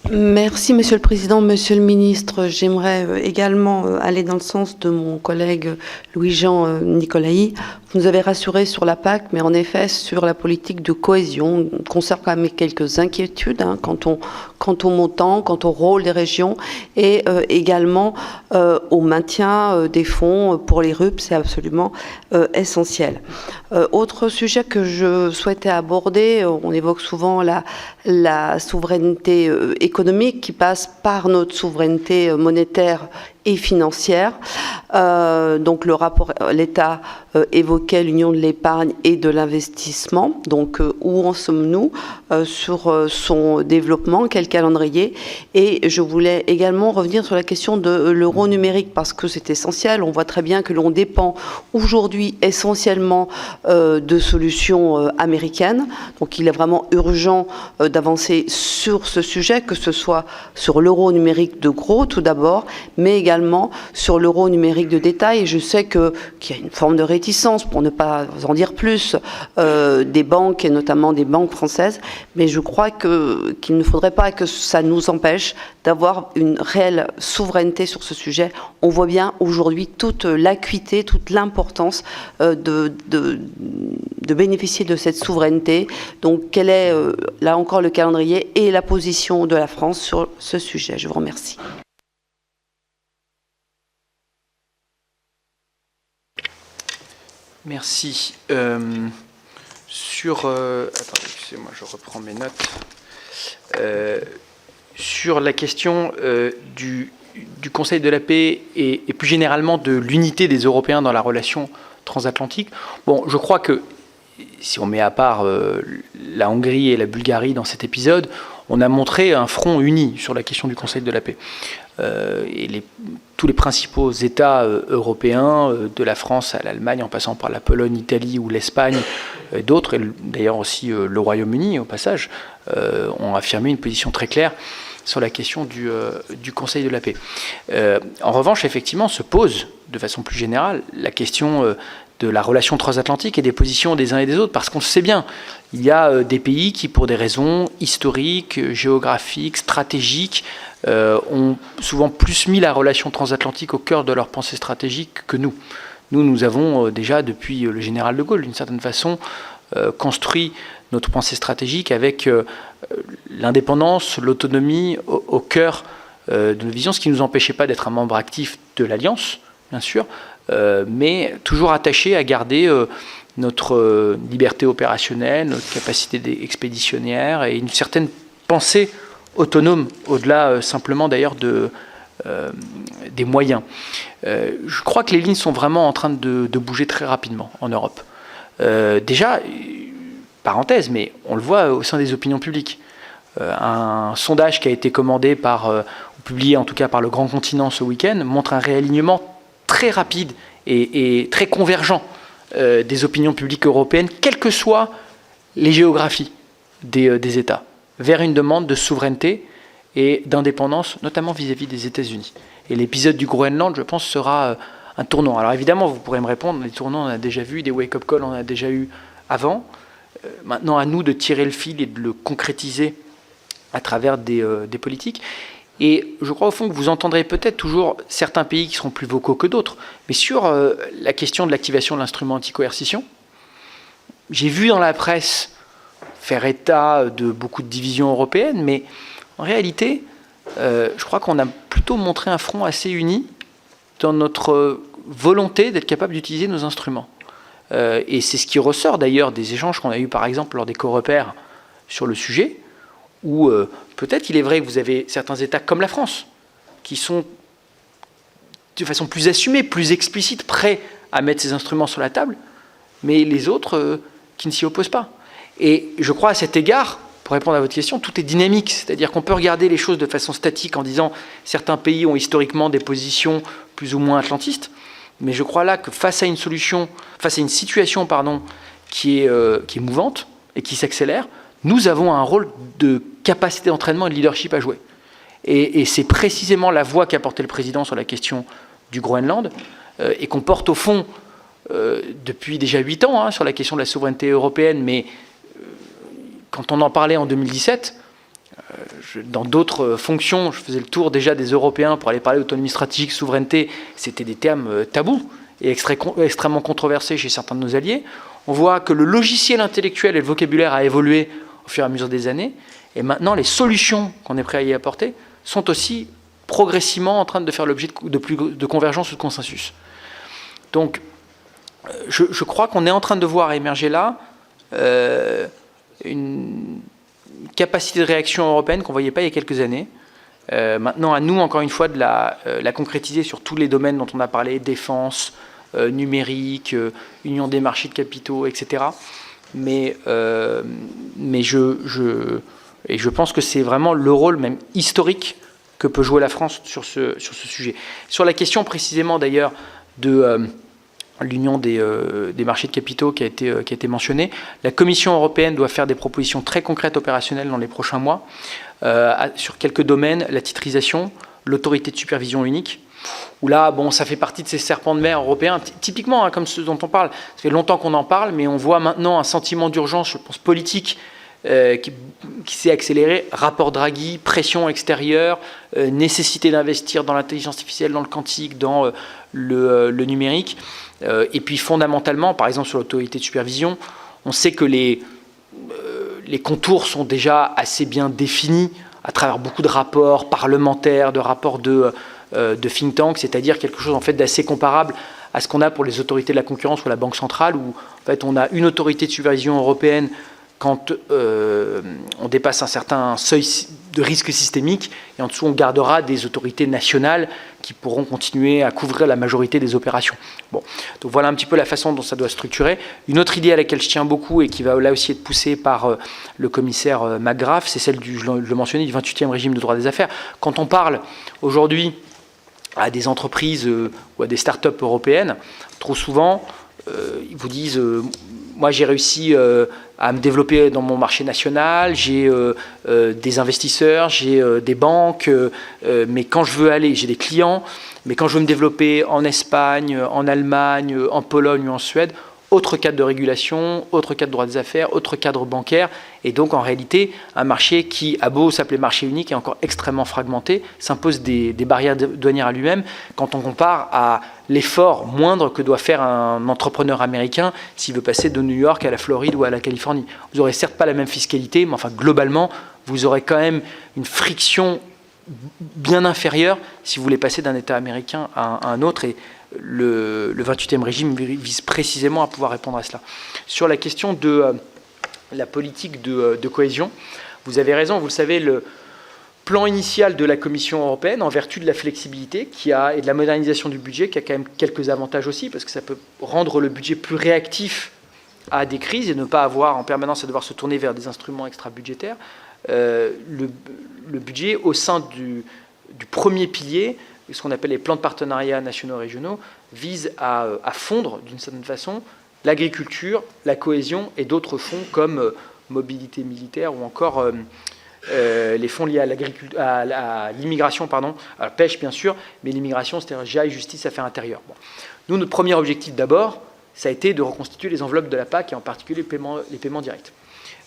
Merci, Monsieur le Président. Monsieur le Ministre, j'aimerais également aller dans le sens de mon collègue Louis-Jean Nicolaï. Vous nous avez rassuré sur la PAC, mais en effet, sur la politique de cohésion, on conserve quand même quelques inquiétudes quant au montant, quant au rôle des régions, et également au maintien des fonds pour les RUP, c'est absolument essentiel. Autre sujet que je souhaitais aborder, on évoque souvent la souveraineté économique qui passe par notre souveraineté monétaire et financière. Donc le rapport, l'État évoquait l'union de l'épargne et de l'investissement. Donc où en sommes-nous sur son développement, quel calendrier? Et je voulais également revenir sur la question de l'euro numérique parce que c'est essentiel. On voit très bien que l'on dépend aujourd'hui essentiellement de solutions américaines. Donc il est vraiment urgent d'avancer sur ce sujet, que ce soit sur l'euro numérique de gros tout d'abord, mais également sur l'euro numérique de détail. Et je sais qu'il y a une forme de réticence, pour ne pas en dire plus, des banques et notamment des banques françaises, mais je crois qu'il ne faudrait pas que ça nous empêche d'avoir une réelle souveraineté sur ce sujet. On voit bien aujourd'hui toute l'acuité, toute l'importance de bénéficier de cette souveraineté. Donc quel est là encore le calendrier et la position de la France sur ce sujet? Je vous remercie. Merci. Attendez, excusez-moi, je reprends mes notes. Sur la question du Conseil de la paix et plus généralement de l'unité des Européens dans la relation transatlantique, bon, je crois que si on met à part la Hongrie et la Bulgarie dans cet épisode, on a montré un front uni sur la question du Conseil de la paix. Et tous les principaux États européens, de la France à l'Allemagne, en passant par la Pologne, l'Italie ou l'Espagne, d'autres, et d'ailleurs aussi le Royaume-Uni au passage, ont affirmé une position très claire sur la question du Conseil de la paix. En revanche, effectivement, se pose de façon plus générale la question de la relation transatlantique et des positions des uns et des autres, parce qu'on le sait bien, il y a des pays qui, pour des raisons historiques, géographiques, stratégiques, ont souvent plus mis la relation transatlantique au cœur de leur pensée stratégique que nous. Nous avons déjà, depuis le général de Gaulle, d'une certaine façon, construit notre pensée stratégique avec l'indépendance, l'autonomie au cœur de nos visions, ce qui ne nous empêchait pas d'être un membre actif de l'Alliance, bien sûr, mais toujours attaché à garder notre liberté opérationnelle, notre capacité expéditionnaire et une certaine pensée autonome, au-delà simplement d'ailleurs des moyens. Je crois que les lignes sont vraiment en train de bouger très rapidement en Europe. Déjà, parenthèse, mais on le voit au sein des opinions publiques. Un sondage qui a été commandé publié en tout cas par le Grand Continent ce week-end, montre un réalignement très rapide et très convergent des opinions publiques européennes, quelles que soient les géographies des États, vers une demande de souveraineté et d'indépendance, notamment vis-à-vis des États-Unis. Et l'épisode du Groenland, je pense, sera un tournant. Alors évidemment, vous pourrez me répondre, les tournants, on en a déjà vu, des wake-up calls, on en a déjà eu avant. Maintenant, à nous de tirer le fil et de le concrétiser à travers des politiques. Et je crois au fond que vous entendrez peut-être toujours certains pays qui seront plus vocaux que d'autres, mais sur la question de l'activation de l'instrument anti-coercition, j'ai vu dans la presse faire état de beaucoup de divisions européennes, mais en réalité, je crois qu'on a plutôt montré un front assez uni dans notre volonté d'être capable d'utiliser nos instruments. Et c'est ce qui ressort d'ailleurs des échanges qu'on a eus par exemple lors des co-repères sur le sujet, où peut-être il est vrai que vous avez certains États comme la France, qui sont de façon plus assumée, plus explicite, prêts à mettre ces instruments sur la table, mais les autres qui ne s'y opposent pas. Et je crois à cet égard, pour répondre à votre question, tout est dynamique, c'est-à-dire qu'on peut regarder les choses de façon statique en disant certains pays ont historiquement des positions plus ou moins atlantistes, Mais je crois là que face à une situation qui est mouvante et qui s'accélère, nous avons un rôle de capacité d'entraînement et de leadership à jouer. Et c'est précisément la voix qu'a portée le président sur la question du Groenland et qu'on porte au fond depuis déjà 8 ans sur la question de la souveraineté européenne. Mais quand on en parlait en 2017, dans d'autres fonctions, je faisais le tour déjà des Européens pour aller parler d'autonomie stratégique, souveraineté, c'était des termes tabous et extrêmement controversés chez certains de nos alliés. On voit que le logiciel intellectuel et le vocabulaire a évolué au fur et à mesure des années, et maintenant les solutions qu'on est prêt à y apporter sont aussi progressivement en train de faire l'objet de convergence ou de consensus. Donc, je crois qu'on est en train de voir émerger là une capacité de réaction européenne qu'on ne voyait pas il y a quelques années. Maintenant, à nous, encore une fois, de la concrétiser sur tous les domaines dont on a parlé, défense, numérique, union des marchés de capitaux, etc. Mais je pense que c'est vraiment le rôle même historique que peut jouer la France sur ce sujet. Sur la question précisément d'ailleurs de l'union des marchés de capitaux qui a été mentionnée, la Commission européenne doit faire des propositions très concrètes opérationnelles dans les prochains mois sur quelques domaines, la titrisation, l'autorité de supervision unique, où là, bon, ça fait partie de ces serpents de mer européens, typiquement comme ceux dont on parle. Ça fait longtemps qu'on en parle, mais on voit maintenant un sentiment d'urgence, je pense, politique qui s'est accéléré. Rapport Draghi, pression extérieure, nécessité d'investir dans l'intelligence artificielle, dans le quantique, dans le numérique. Et puis fondamentalement, par exemple sur l'autorité de supervision, on sait que les contours sont déjà assez bien définis à travers beaucoup de rapports parlementaires, de rapports de think tank, c'est-à-dire quelque chose en fait d'assez comparable à ce qu'on a pour les autorités de la concurrence ou la Banque centrale, où en fait on a une autorité de supervision européenne quand on dépasse un certain seuil de risque systémique, et en dessous on gardera des autorités nationales qui pourront continuer à couvrir la majorité des opérations. Bon, donc voilà un petit peu la façon dont ça doit se structurer. Une autre idée à laquelle je tiens beaucoup et qui va là aussi être poussée par le commissaire McGrath, c'est celle je le mentionnais, du 28e régime de droit des affaires. Quand on parle aujourd'hui à des entreprises ou à des start-up européennes, trop souvent, ils vous disent moi j'ai réussi à me développer dans mon marché national, j'ai des investisseurs, j'ai des banques, mais quand je veux aller, j'ai des clients, mais quand je veux me développer en Espagne, en Allemagne, en Pologne ou en Suède, autre cadre de régulation, autre cadre de droit des affaires, autre cadre bancaire, et donc en réalité un marché qui a beau s'appeler marché unique est encore extrêmement fragmenté, s'impose des barrières douanières à lui-même quand on compare à l'effort moindre que doit faire un entrepreneur américain s'il veut passer de New York à la Floride ou à la Californie. Vous n'aurez certes pas la même fiscalité, mais enfin globalement vous aurez quand même une friction bien inférieure si vous voulez passer d'un État américain à un autre, et le 28e régime vise précisément à pouvoir répondre à cela. Sur la question de la politique de cohésion, vous avez raison, vous le savez, le plan initial de la Commission européenne, en vertu de la flexibilité et de la modernisation du budget, qui a quand même quelques avantages aussi, parce que ça peut rendre le budget plus réactif à des crises et ne pas avoir en permanence à devoir se tourner vers des instruments extra-budgétaires. Le budget, au sein du premier pilier, ce qu'on appelle les plans de partenariat nationaux et régionaux, vise à fondre d'une certaine façon l'agriculture, la cohésion et d'autres fonds comme mobilité militaire ou encore les fonds liés à l'immigration, à la pêche bien sûr, mais l'immigration, c'est-à-dire GIA, justice, affaires intérieures. Bon. Nous, notre premier objectif d'abord, ça a été de reconstituer les enveloppes de la PAC et en particulier les paiements directs.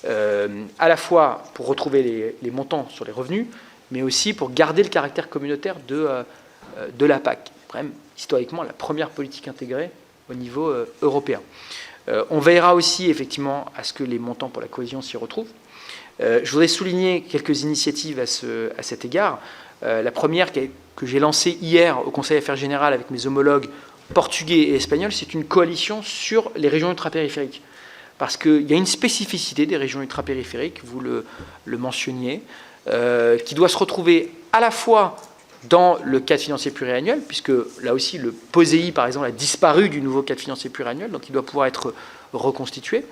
À la fois pour retrouver les montants sur les revenus, mais aussi pour garder le caractère communautaire de la PAC, même historiquement la première politique intégrée au niveau européen. On veillera aussi effectivement à ce que les montants pour la cohésion s'y retrouvent. Je voudrais souligner quelques initiatives à cet égard. La première que j'ai lancée hier au Conseil Affaires Générales avec mes homologues portugais et espagnols, c'est une coalition sur les régions ultrapériphériques. Parce qu'il y a une spécificité des régions ultrapériphériques, vous le mentionniez, qui doit se retrouver à la fois dans le cadre financier pluriannuel, puisque là aussi le POSEI, par exemple, a disparu du nouveau cadre financier pluriannuel, donc il doit pouvoir être reconstitué.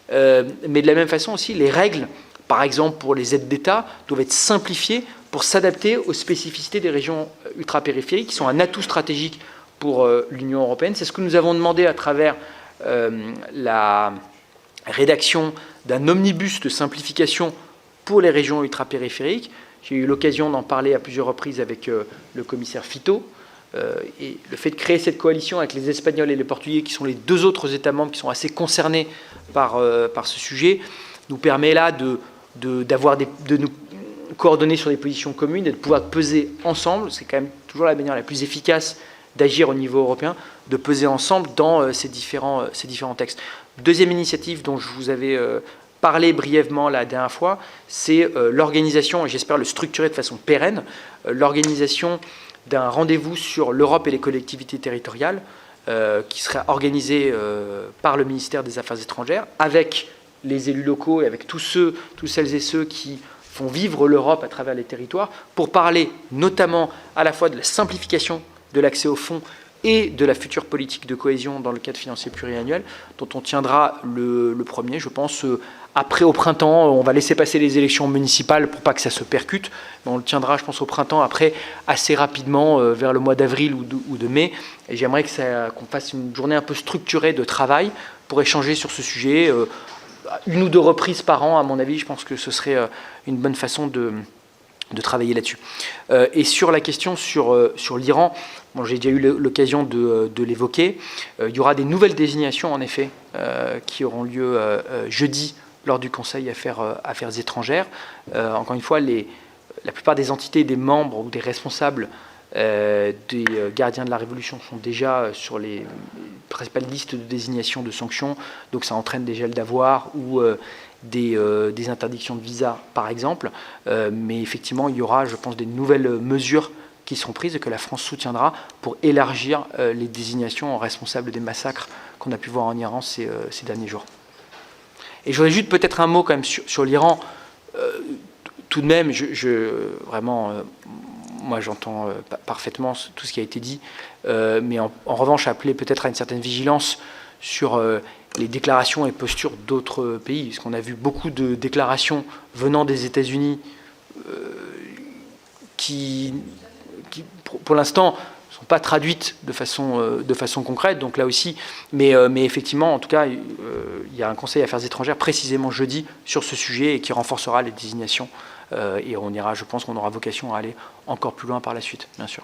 Mais de la même façon aussi, les règles, par exemple pour les aides d'État, doivent être simplifiées pour s'adapter aux spécificités des régions ultrapériphériques, qui sont un atout stratégique pour l'Union européenne. C'est ce que nous avons demandé à travers la rédaction d'un omnibus de simplification pour les régions ultrapériphériques. J'ai eu l'occasion d'en parler à plusieurs reprises avec le commissaire Fito. Et le fait de créer cette coalition avec les Espagnols et les Portugais, qui sont les deux autres États membres qui sont assez concernés par ce sujet, nous permet là de nous coordonner sur des positions communes et de pouvoir peser ensemble. C'est quand même toujours la manière la plus efficace d'agir au niveau européen, de peser ensemble dans ces différents textes. Deuxième initiative dont je vous avais parlé brièvement la dernière fois, c'est l'organisation, et j'espère le structurer de façon pérenne, l'organisation d'un rendez-vous sur l'Europe et les collectivités territoriales qui sera organisé par le ministère des Affaires étrangères avec les élus locaux et avec tous celles et ceux qui font vivre l'Europe à travers les territoires pour parler notamment à la fois de la simplification de l'accès aux fonds et de la future politique de cohésion dans le cadre financier pluriannuel, dont on tiendra le premier, je pense, après au printemps. On va laisser passer les élections municipales pour pas que ça se percute, mais on le tiendra, je pense, au printemps, après, assez rapidement, vers le mois d'avril ou de mai. Et j'aimerais qu'on fasse une journée un peu structurée de travail pour échanger sur ce sujet. Une ou deux reprises par an, à mon avis, je pense que ce serait une bonne façon de travailler là-dessus. Et sur la question sur l'Iran, bon, j'ai déjà eu l'occasion de l'évoquer. Il y aura des nouvelles désignations, en effet, qui auront lieu jeudi lors du Conseil Affaires étrangères. Encore une fois, la plupart des entités, des membres ou des responsables des gardiens de la Révolution sont déjà sur les principales listes de désignation de sanctions, donc ça entraîne des gels d'avoirs ou des interdictions de visa, par exemple. Mais effectivement, il y aura, je pense, des nouvelles mesures qui seront prises et que la France soutiendra pour élargir les désignations en responsables des massacres qu'on a pu voir en Iran ces derniers jours. Et je voudrais juste peut-être un mot quand même sur l'Iran. Tout de même, moi j'entends parfaitement tout ce qui a été dit, mais en revanche appeler peut-être à une certaine vigilance sur les déclarations et postures d'autres pays, parce qu'on a vu beaucoup de déclarations venant des États-Unis qui pour l'instant ne sont pas traduites de façon concrète, donc là aussi, mais effectivement, en tout cas, il y a un Conseil Affaires étrangères précisément jeudi sur ce sujet et qui renforcera les désignations, et je pense qu'on aura vocation à aller encore plus loin par la suite, bien sûr.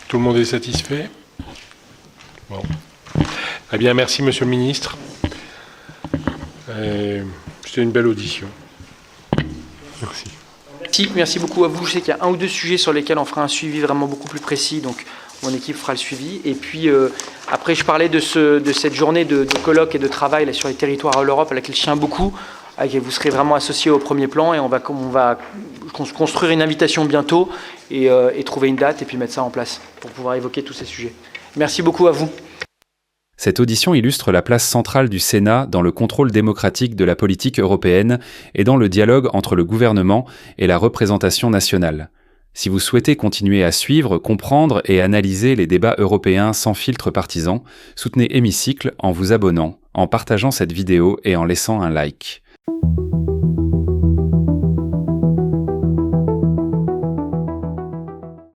Tout le monde est satisfait? Bon. Très bien, merci Monsieur le Ministre. C'était une belle audition. Merci. Merci beaucoup à vous. Je sais qu'il y a un ou deux sujets sur lesquels on fera un suivi vraiment beaucoup plus précis, donc mon équipe fera le suivi. Et puis après, je parlais de cette journée de colloque et de travail là, sur les territoires à l'Europe, à laquelle je tiens beaucoup, à laquelle vous serez vraiment associés au premier plan, et on va construire une invitation bientôt et trouver une date et puis mettre ça en place pour pouvoir évoquer tous ces sujets. Merci beaucoup à vous. Cette audition illustre la place centrale du Sénat dans le contrôle démocratique de la politique européenne et dans le dialogue entre le gouvernement et la représentation nationale. Si vous souhaitez continuer à suivre, comprendre et analyser les débats européens sans filtre partisan, soutenez Hémicycle en vous abonnant, en partageant cette vidéo et en laissant un like.